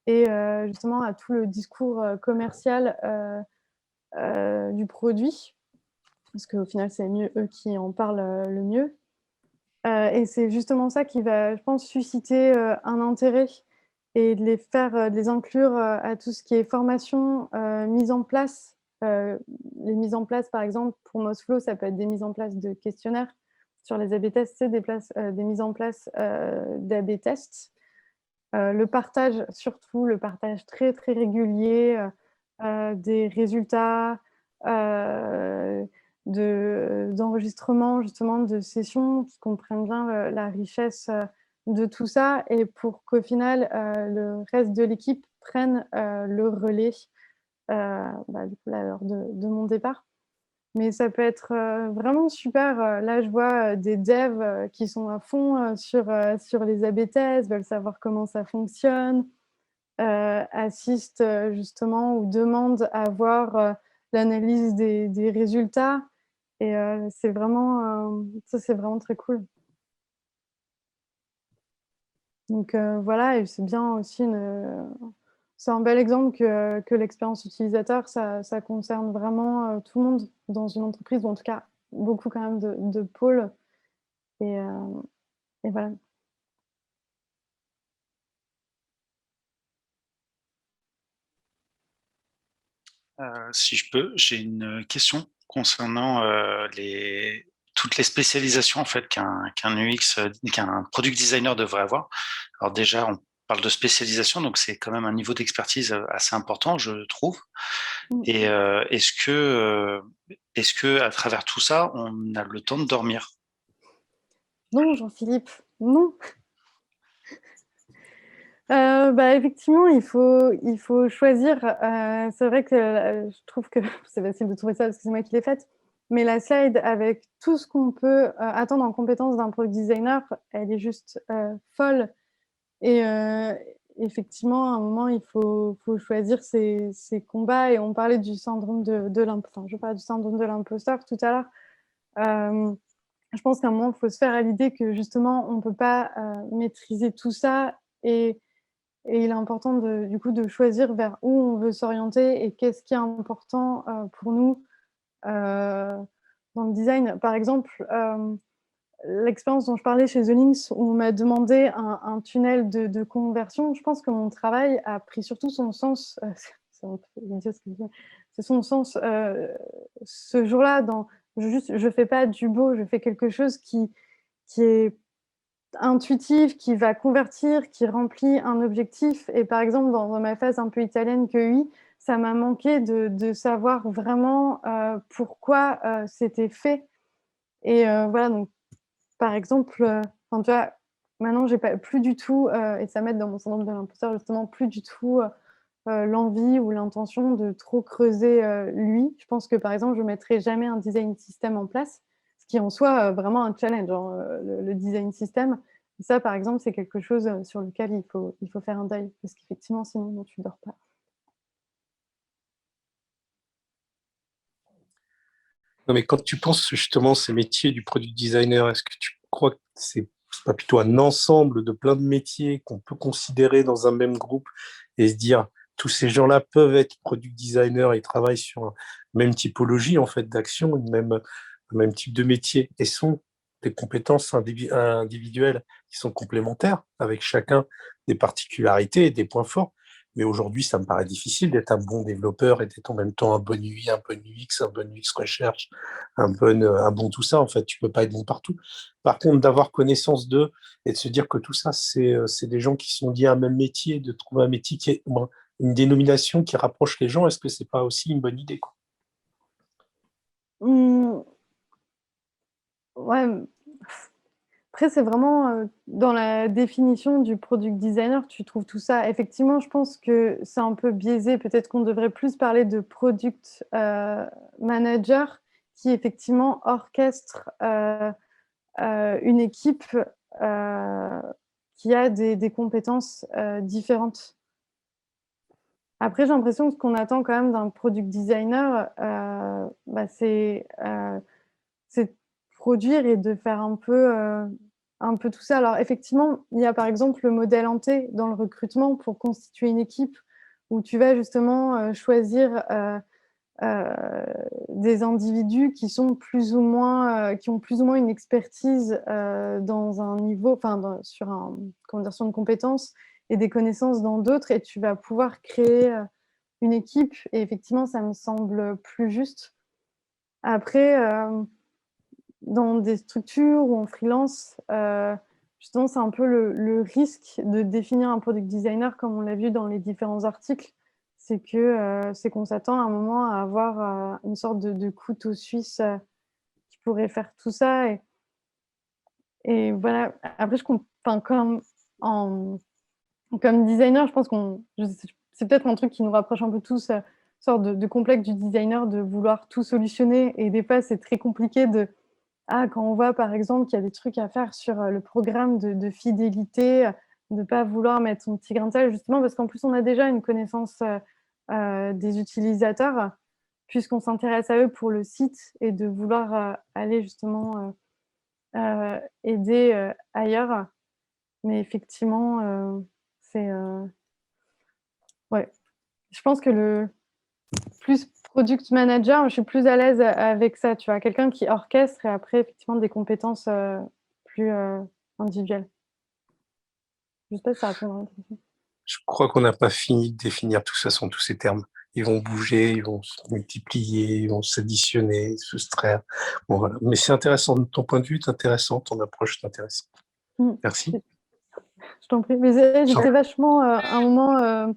et justement à tout le discours commercial du produit, parce qu'au final, c'est mieux eux qui en parlent le mieux. Et c'est justement ça qui va, je pense, susciter un intérêt et de les inclure à tout ce qui est formation, mise en place. Les mises en place, par exemple, pour Mozzflow, ça peut être des mises en place de questionnaires. Sur les A/B tests, c'est des mises en place d'A/B tests. Le partage, surtout, le partage très, très régulier des résultats, d'enregistrement, justement, de sessions qui comprennent bien la richesse de tout ça et pour qu'au final, le reste de l'équipe prenne le relais du coup, là, lors de mon départ. Mais ça peut être vraiment super. Là, je vois des devs qui sont à fond sur les A/B tests, veulent savoir comment ça fonctionne, assistent justement ou demandent à voir l'analyse des résultats. Et c'est vraiment, ça, c'est vraiment très cool. Donc voilà, et c'est bien aussi c'est un bel exemple que l'expérience utilisateur, ça concerne vraiment tout le monde dans une entreprise, ou en tout cas beaucoup quand même de pôles. Et voilà. Si je peux, j'ai une question concernant toutes les spécialisations en fait qu'un UX, qu'un product designer devrait avoir. Alors déjà, on parle de spécialisation, donc c'est quand même un niveau d'expertise assez important, je trouve. Et est-ce que à travers tout ça, on a le temps de dormir? Non, Jean-Philippe, non. Effectivement, il faut choisir. C'est vrai que je trouve que c'est facile de trouver ça parce que c'est moi qui l'ai faite. Mais la slide avec tout ce qu'on peut attendre en compétences d'un product designer, elle est juste folle. Et effectivement, à un moment, il faut choisir ses combats. Et on parlait du syndrome de l'imposteur. Enfin, je parlais du syndrome de l'imposteur tout à l'heure. Je pense qu'à un moment, il faut se faire à l'idée que justement, on ne peut pas maîtriser tout ça. Et il est important du coup de choisir vers où on veut s'orienter et qu'est-ce qui est important pour nous dans le design. Par exemple, l'expérience dont je parlais chez The Links, où on m'a demandé un tunnel de conversion, je pense que mon travail a pris surtout son sens, c'est un peu idiot ce que je dis, c'est son sens ce jour-là. Je fais pas du beau, je fais quelque chose qui est intuitif, qui va convertir, qui remplit un objectif. Et par exemple, dans ma phase un peu italienne QI, ça m'a manqué de savoir vraiment pourquoi c'était fait. Et voilà, donc par exemple, tu vois, maintenant, j'ai plus du tout, et ça m'aide dans mon syndrome de l'imposteur, justement, plus du tout l'envie ou l'intention de trop creuser lui. Je pense que, par exemple, je ne mettrai jamais un design system en place, ce qui en soit vraiment un challenge, hein, le design system. Et ça, par exemple, c'est quelque chose sur lequel il faut faire un deuil, parce qu'effectivement, sinon, tu ne dors pas. Non, mais quand tu penses justement ces métiers du product designer, est-ce que tu crois que c'est pas plutôt un ensemble de plein de métiers qu'on peut considérer dans un même groupe et se dire tous ces gens-là peuvent être product designers et travaillent sur une même typologie en fait d'action, un même type de métier et sont des compétences individuelles qui sont complémentaires avec chacun des particularités et des points forts. Mais aujourd'hui, ça me paraît difficile d'être un bon développeur et d'être en même temps un bon UI, un bon UX, un bon UX recherche, un bon tout ça. En fait, tu peux pas être bon partout. Par contre, d'avoir connaissance d'eux et de se dire que tout ça, c'est des gens qui sont liés à un même métier, de trouver un métier qui est une dénomination qui rapproche les gens, est-ce que c'est pas aussi une bonne idée, quoi? Ouais. Après, c'est vraiment dans la définition du product designer, tu trouves tout ça. Effectivement, je pense que c'est un peu biaisé. Peut-être qu'on devrait plus parler de product manager qui effectivement orchestre une équipe qui a des compétences différentes. Après, j'ai l'impression que ce qu'on attend quand même d'un product designer, c'est de produire et de faire un peu tout ça. Alors effectivement, il y a par exemple le modèle Ante dans le recrutement pour constituer une équipe où tu vas justement choisir des individus qui sont plus ou moins, qui ont plus ou moins une expertise dans un niveau, sur sur une compétence et des connaissances dans d'autres, et tu vas pouvoir créer une équipe. Et effectivement, ça me semble plus juste. Après, dans des structures ou en freelance, justement, c'est un peu le risque de définir un product designer, comme on l'a vu dans les différents articles, c'est qu'on s'attend à un moment à avoir une sorte de couteau suisse qui pourrait faire tout ça. Et voilà. Après, comme designer, je pense c'est peut-être un truc qui nous rapproche un peu tous, sorte de complexe du designer, de vouloir tout solutionner. Et des fois, c'est très compliqué quand on voit par exemple qu'il y a des trucs à faire sur le programme de fidélité, de ne pas vouloir mettre son petit grain de sel, justement parce qu'en plus on a déjà une connaissance des utilisateurs, puisqu'on s'intéresse à eux pour le site, et de vouloir aller justement aider ailleurs. Mais effectivement, ouais. Je pense que le plus product manager, je suis plus à l'aise avec ça, tu vois, quelqu'un qui orchestre et après, effectivement, des compétences plus individuelles. Je sais pas si ça répond à la question. Je crois qu'on n'a pas fini de définir de toute façon tous ces termes. Ils vont bouger, ils vont se multiplier, ils vont s'additionner, se soustraire. Bon, voilà. Mais c'est intéressant, ton point de vue est intéressant, ton approche est intéressante. Merci. Je t'en prie. Mais j'étais vachement, à un moment,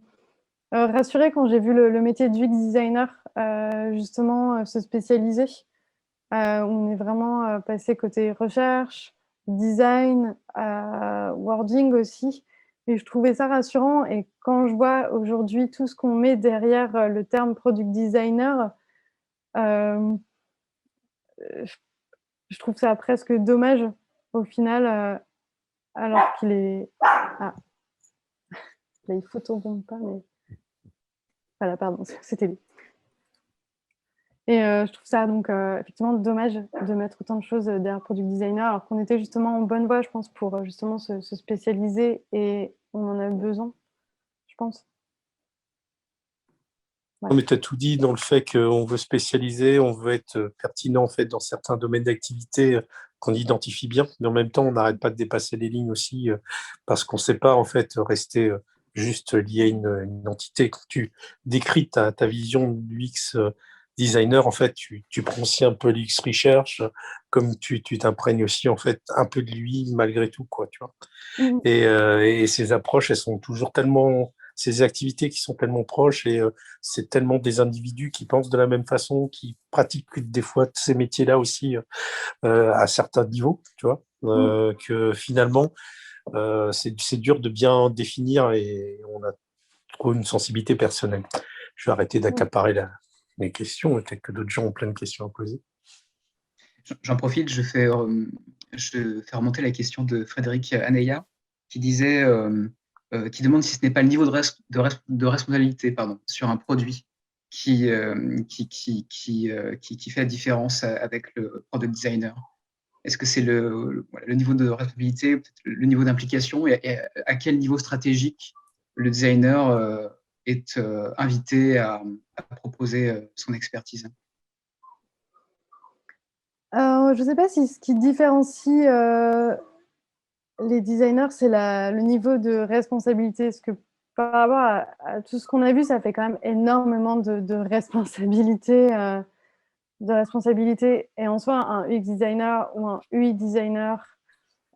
rassurée quand j'ai vu le métier de UX designer, justement, se spécialiser. On est vraiment passé côté recherche, design, wording aussi. Et je trouvais ça rassurant. Et quand je vois aujourd'hui tout ce qu'on met derrière le terme product designer, je je trouve ça presque dommage au final, alors qu'il est... Ah, là, il photobombe pas, mais... Voilà, pardon, c'était lui. Et je trouve ça donc effectivement dommage de mettre autant de choses derrière product designer, alors qu'on était justement en bonne voie, je pense, pour justement se spécialiser, et on en a besoin, je pense. Non, mais tu as tout dit dans le fait qu'on veut spécialiser, on veut être pertinent en fait dans certains domaines d'activité qu'on identifie bien, mais en même temps, on n'arrête pas de dépasser les lignes aussi parce qu'on ne sait pas en fait rester juste lié à une entité. Quand tu décris ta vision de l'UX designer, en fait, tu prends aussi un peu l'UX research, comme tu t'imprègnes aussi en fait un peu de lui malgré tout, quoi, tu vois. Mmh. Et ces approches, elles sont toujours tellement, ces activités qui sont tellement proches, et c'est tellement des individus qui pensent de la même façon, qui pratiquent des fois ces métiers-là aussi à certains niveaux, tu vois, que finalement, c'est dur de bien définir, et on a trop une sensibilité personnelle. Je vais arrêter d'accaparer mes questions, et peut-être que d'autres gens ont plein de questions à poser. J'en profite, je fais remonter la question de Frédéric Aneya, qui disait, qui demande si ce n'est pas le niveau de responsabilité, pardon, sur un produit qui fait la différence avec le product designer. Est-ce que c'est le niveau de responsabilité, peut-être le niveau d'implication, et à quel niveau stratégique le designer est invité à proposer son expertise? Je ne sais pas si ce qui différencie les designers, c'est le niveau de responsabilité. Parce que par rapport à tout ce qu'on a vu, ça fait quand même énormément de responsabilités. Et en soi, un UX designer ou un UI designer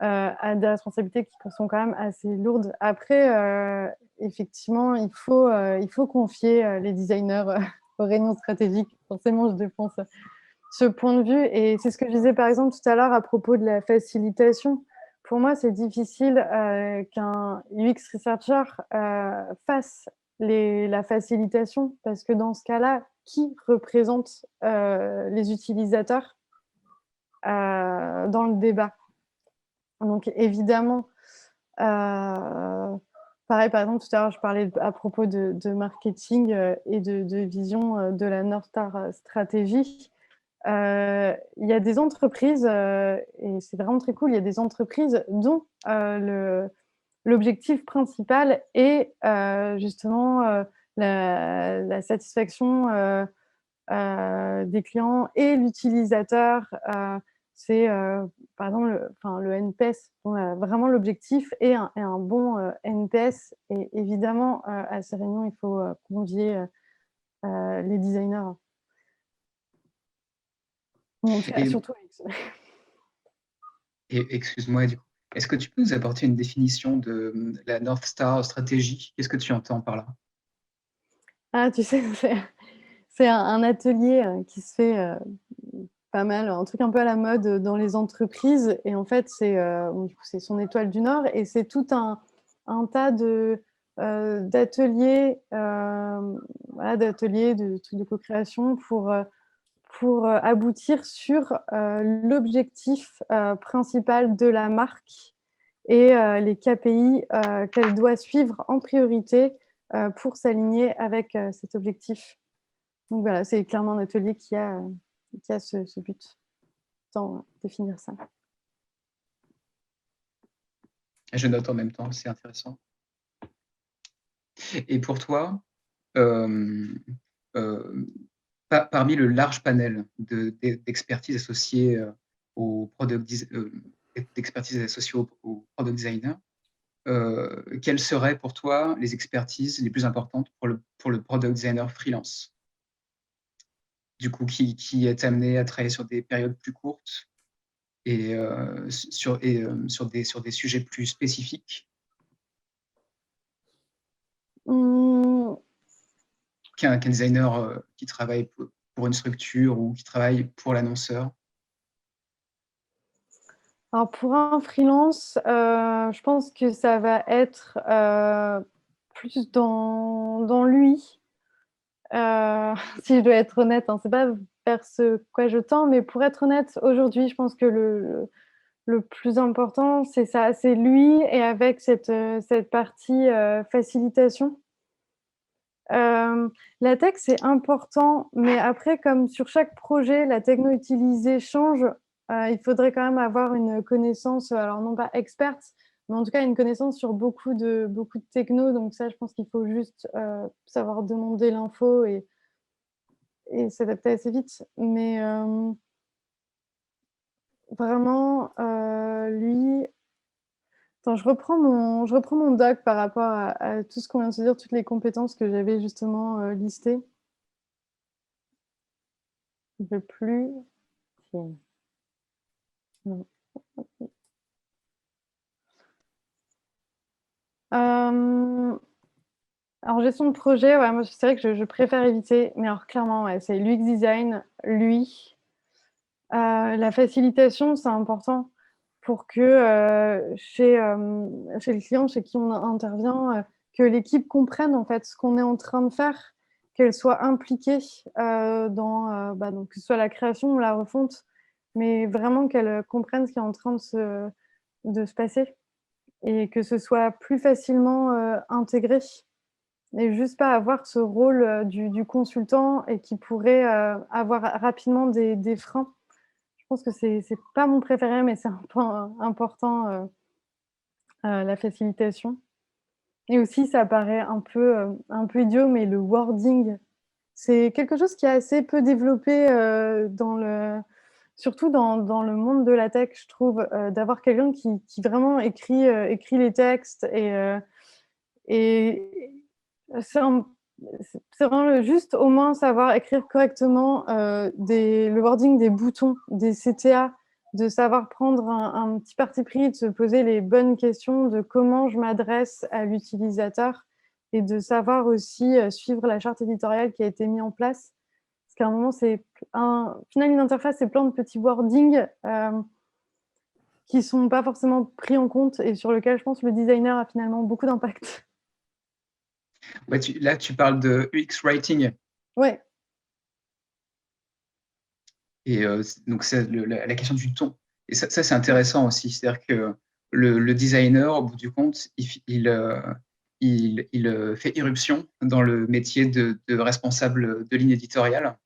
a des responsabilités qui sont quand même assez lourdes. Après, effectivement, il faut confier les designers aux réunions stratégiques. Forcément, je défends ce point de vue. Et c'est ce que je disais par exemple tout à l'heure à propos de la facilitation. Pour moi, c'est difficile qu'un UX researcher fasse la facilitation, parce que dans ce cas-là, qui représente les utilisateurs dans le débat? Donc évidemment, pareil, par exemple, tout à l'heure, je parlais à propos de marketing et de vision de la North Star Stratégie. Il y a des entreprises, et c'est vraiment très cool, il y a des entreprises dont l'objectif principal est justement la satisfaction des clients et l'utilisateur. C'est par exemple le NPS, dont vraiment l'objectif est un bon NPS. Et évidemment, à ces réunions, il faut convier les designers. Donc, Et, surtout excuse-moi, du coup, est-ce que tu peux nous apporter une définition de la North Star Stratégie? Qu'est-ce que tu entends par là? Ah, tu sais, c'est un atelier qui se fait pas mal, un truc un peu à la mode dans les entreprises. Et en fait, du coup, c'est son étoile du Nord, et c'est tout un tas d'ateliers, voilà, de trucs de co-création pour aboutir sur l'objectif principal de la marque et les KPI qu'elle doit suivre en priorité pour s'aligner avec cet objectif. Donc voilà, c'est clairement un atelier qui a ce but, sans définir ça. Je note en même temps, c'est intéressant. Et pour toi, parmi le large panel d'expertise associée au d'expertise associée au product designer, quelles seraient pour toi les expertises les plus importantes pour le product designer freelance? Du coup, qui est amené à travailler sur des périodes plus courtes et sur des sujets plus spécifiques, qu'un designer qui travaille pour une structure ou qui travaille pour l'annonceur? Alors pour un freelance, je pense que ça va être, plus dans lui. Si je dois être honnête, hein, c'est pas vers ce quoi je tends, mais pour être honnête, aujourd'hui, je pense que le plus important, c'est ça, c'est lui et avec cette partie, facilitation. La tech, c'est important, mais après, comme sur chaque projet, la techno utilisée change, il faudrait quand même avoir une connaissance, alors non pas experte, mais en tout cas une connaissance sur beaucoup de techno. Donc ça, je pense qu'il faut juste, savoir demander l'info et s'adapter assez vite. Mais, vraiment, lui attends, je reprends mon doc par rapport à tout ce qu'on vient de se dire, toutes les compétences que j'avais justement, listées. Je peux plus. Si. Non. Alors gestion de projet, ouais, moi c'est vrai que je préfère éviter, mais alors clairement, ouais, c'est l'UX design, lui. La facilitation, c'est important pour que, chez le client chez qui on intervient, que l'équipe comprenne en fait ce qu'on est en train de faire, qu'elle soit impliquée, donc que ce soit la création ou la refonte, mais vraiment qu'elle, comprenne ce qui est en train de se passer et que ce soit plus facilement, intégré et juste pas avoir ce rôle, du consultant et qui pourrait, avoir rapidement des freins. Je pense que c'est pas mon préféré, mais c'est un point important, la facilitation et aussi ça paraît un peu idiot, mais le wording, c'est quelque chose qui est assez peu développé, surtout dans le monde de la tech, je trouve, d'avoir quelqu'un qui vraiment écrit les textes et c'est un c'est vraiment juste au moins savoir écrire correctement, le wording des boutons, des CTA, de savoir prendre un petit parti pris, de se poser les bonnes questions de comment je m'adresse à l'utilisateur et de savoir aussi, suivre la charte éditoriale qui a été mise en place. Parce qu'à un moment, au final, une interface, c'est plein de petits wordings, qui sont pas forcément pris en compte et sur lequel je pense le designer a finalement beaucoup d'impact. Ouais, là, tu parles de UX writing Ouais. et donc c'est la question du ton et ça c'est intéressant aussi. C'est-à-dire que le designer, au bout du compte, il fait irruption dans le métier de responsable de ligne éditoriale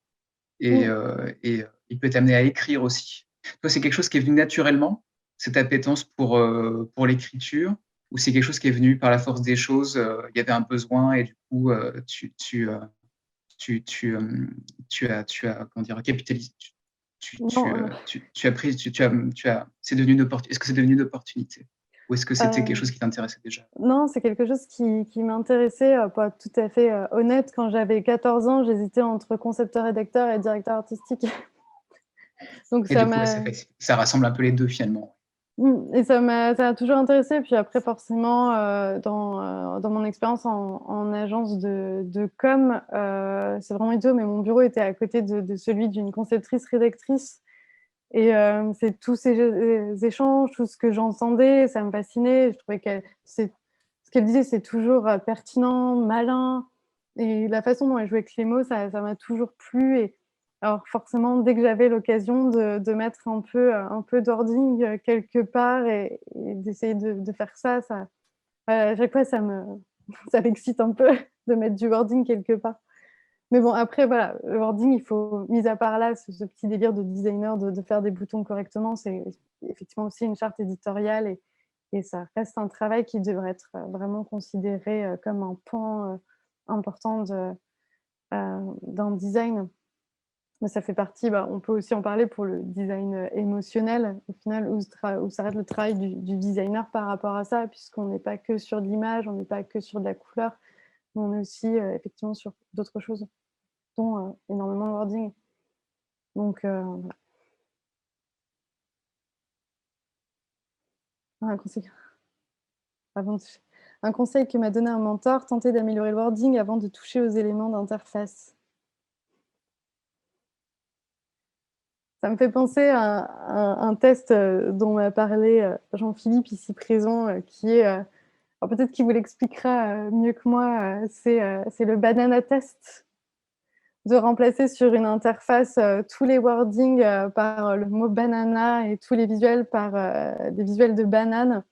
et Mmh. il peut t'amener à écrire aussi. Toi, c'est quelque chose qui est venu naturellement, cette appétence pour l'écriture, ou c'est quelque chose qui est venu par la force des choses, il y avait un besoin et du coup, tu as comment dire? Capitalisé, Non, tu as pris tu as c'est devenu une opportunité. Est-ce que c'est devenu une opportunité? Ou est-ce que c'était quelque heu, chose qui t'intéressait déjà? non, c'est quelque chose qui m'intéressait, pour être tout à fait, honnête, quand j'avais 14 ans, j'hésitais entre concepteur rédacteur et directeur artistique. Donc Et ça du coup, ouais, m'a ça rassemble un peu les 2 finalement. et ça m'a toujours intéressée. Puis après forcément, dans mon expérience en agence de com, c'est vraiment idiot, mais mon bureau était à côté de celui d'une conceptrice rédactrice et c'est tous ces échanges, tout ce que j'entendais, ça me fascinait. Je trouvais ce qu'elle disait, c'est toujours, pertinent, malin et la façon dont elle jouait avec les mots, ça m'a toujours plu et alors forcément, dès que j'avais l'occasion de mettre un peu d'ording, quelque part et d'essayer de faire ça, à chaque fois ça m'excite un peu de mettre du wording quelque part. Mais bon, après, voilà, le wording, il faut, mis à part là, ce petit délire de designer, de faire des boutons correctement, c'est effectivement aussi une charte éditoriale et ça reste un travail qui devrait être vraiment considéré comme un pan important d'un design. Mais ça fait partie, bah, on peut aussi en parler pour le design émotionnel, au final, où s'arrête le travail du designer par rapport à ça, puisqu'on n'est pas que sur de l'image, on n'est pas que sur de la couleur, mais on est aussi effectivement sur d'autres choses dont énormément de wording. Donc, voilà. Un conseil avant de un conseil que m'a donné un mentor, tenter d'améliorer le wording avant de toucher aux éléments d'interface. Ça me fait penser à un test dont m'a parlé Jean-Philippe ici présent, qui est, alors peut-être qu'il vous l'expliquera mieux que moi, c'est le banana test. De remplacer sur une interface tous les wordings par le mot banana et tous les visuels par des visuels de banane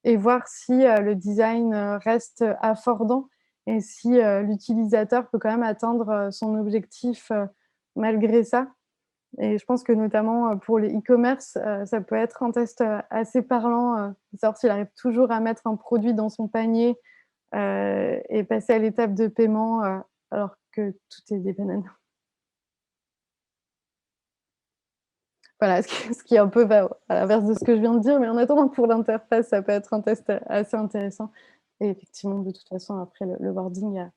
et voir si le design reste affordant et si l'utilisateur peut quand même atteindre son objectif malgré ça. Et je pense que notamment pour les e-commerce, ça peut être un test assez parlant, de savoir s'il arrive toujours à mettre un produit dans son panier et passer à l'étape de paiement alors que tout est des bananes. Voilà, ce qui est un peu à l'inverse de ce que je viens de dire, mais en attendant, pour l'interface, ça peut être un test assez intéressant. Et effectivement, de toute façon, après, le wording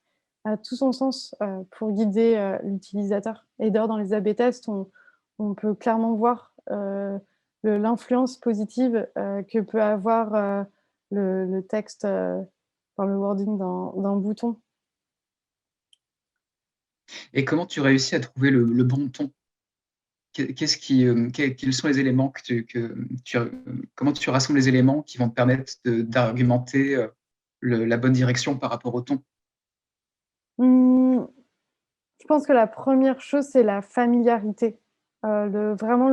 a tout son sens pour guider l'utilisateur. Et d'ailleurs, dans les A/B tests, on peut clairement voir l'influence positive que peut avoir le texte, dans le wording d'un bouton. Et comment tu réussis à trouver le bon ton? Qu'est-ce qui, quels sont les éléments comment tu rassembles les éléments qui vont te permettre d'argumenter la bonne direction par rapport au ton? Je pense que la première chose, c'est la familiarité. Vraiment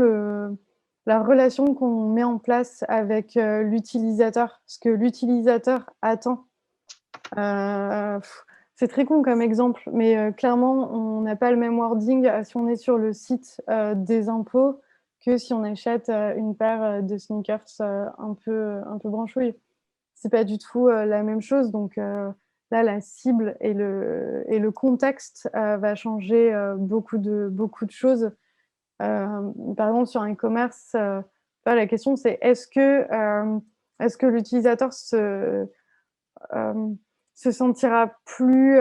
la relation qu'on met en place avec l'utilisateur, ce que l'utilisateur attend. C'est très con comme exemple, mais clairement, on n'a pas le même wording si on est sur le site des impôts que si on achète une paire de sneakers un peu branchouille. C'est pas du tout la même chose. Donc là, la cible et le contexte va changer beaucoup de choses. Par exemple, sur un e-commerce, la question c'est est-ce que l'utilisateur se sentira plus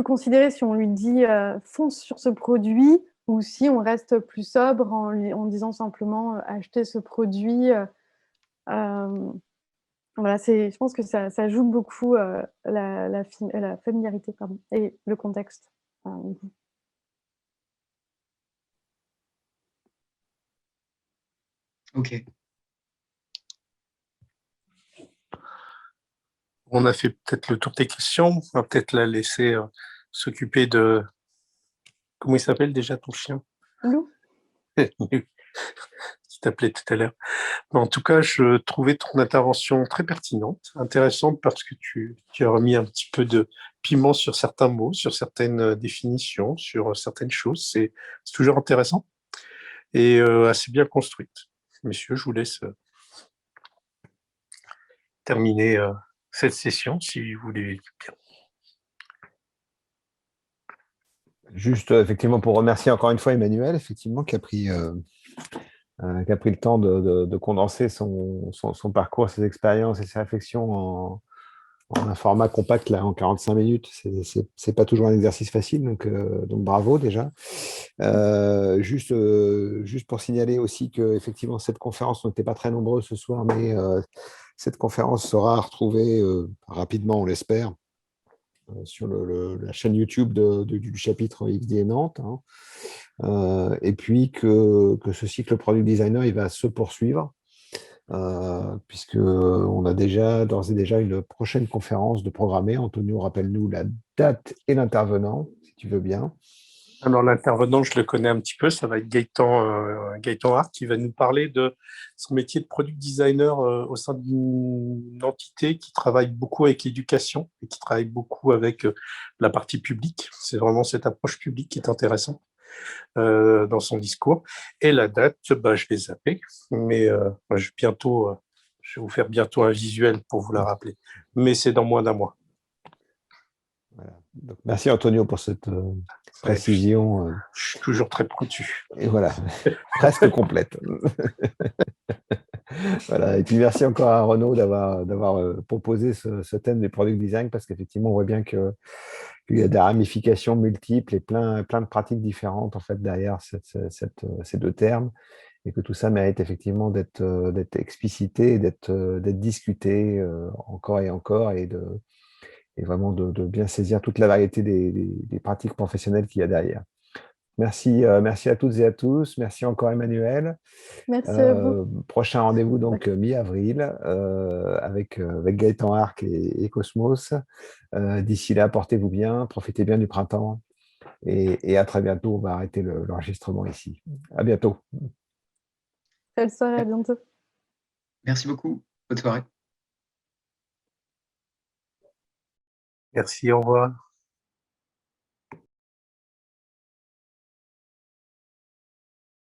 considéré si on lui dit fonce sur ce produit ou si on reste plus sobre en disant simplement acheter ce produit. Voilà, je pense que ça joue beaucoup la familiarité et le contexte. Ok. On a fait peut-être le tour des questions. On va peut-être la laisser s'occuper de... Comment il s'appelle déjà ton chien? Lou. Qui t'appelait tout à l'heure. En tout cas, je trouvais ton intervention très pertinente, intéressante parce que tu as remis un petit peu de piment sur certains mots, sur certaines définitions, sur certaines choses. C'est toujours intéressant et assez bien construite. Messieurs, je vous laisse terminer cette session si vous voulez bien. Juste, effectivement, pour remercier encore une fois Emmanuel, effectivement, qui a pris le temps de condenser son parcours, ses expériences et ses réflexions en un format compact, là, en 45 minutes. C'est pas toujours un exercice facile, donc bravo déjà. Juste pour signaler aussi que effectivement cette conférence, on n'était pas très nombreux ce soir, mais cette conférence sera retrouvée rapidement, on l'espère, sur la chaîne YouTube du chapitre XD et Nantes, hein. Et puis que ce cycle Product Designer, il va se poursuivre, puisqu'on a d'ores et déjà une prochaine conférence de programmer. Antonio, rappelle-nous la date et l'intervenant, si tu veux bien. Alors, l'intervenant, je le connais un petit peu, ça va être Gaëtan Hart qui va nous parler de son métier de product designer au sein d'une entité qui travaille beaucoup avec l'éducation et qui travaille beaucoup avec la partie publique. C'est vraiment cette approche publique qui est intéressante dans son discours. Et la date, je vais zapper, mais je vais vous faire bientôt un visuel pour vous la rappeler. Mais c'est dans moins d'un mois. Voilà. Donc, merci Antonio pour cette précision. Je suis toujours très pointu. Et voilà, presque complète. Voilà. Et puis merci encore à Renaud d'avoir proposé ce thème du product design, parce qu'effectivement, on voit bien qu'il y a des ramifications multiples et plein de pratiques différentes en fait derrière ces deux termes. et que tout ça mérite effectivement d'être explicité, d'être discuté encore et encore, et vraiment de bien saisir toute la variété des pratiques professionnelles qu'il y a derrière. Merci à toutes et à tous. Merci encore, Emmanuel. Merci à vous. Prochain rendez-vous donc mi-avril avec Gaëtan Arc et Cosmos. D'ici là, portez-vous bien, profitez bien du printemps, et à très bientôt. On va arrêter l'enregistrement ici. À bientôt. Belle soirée, à bientôt. Merci beaucoup. Bonne soirée. Merci, au revoir.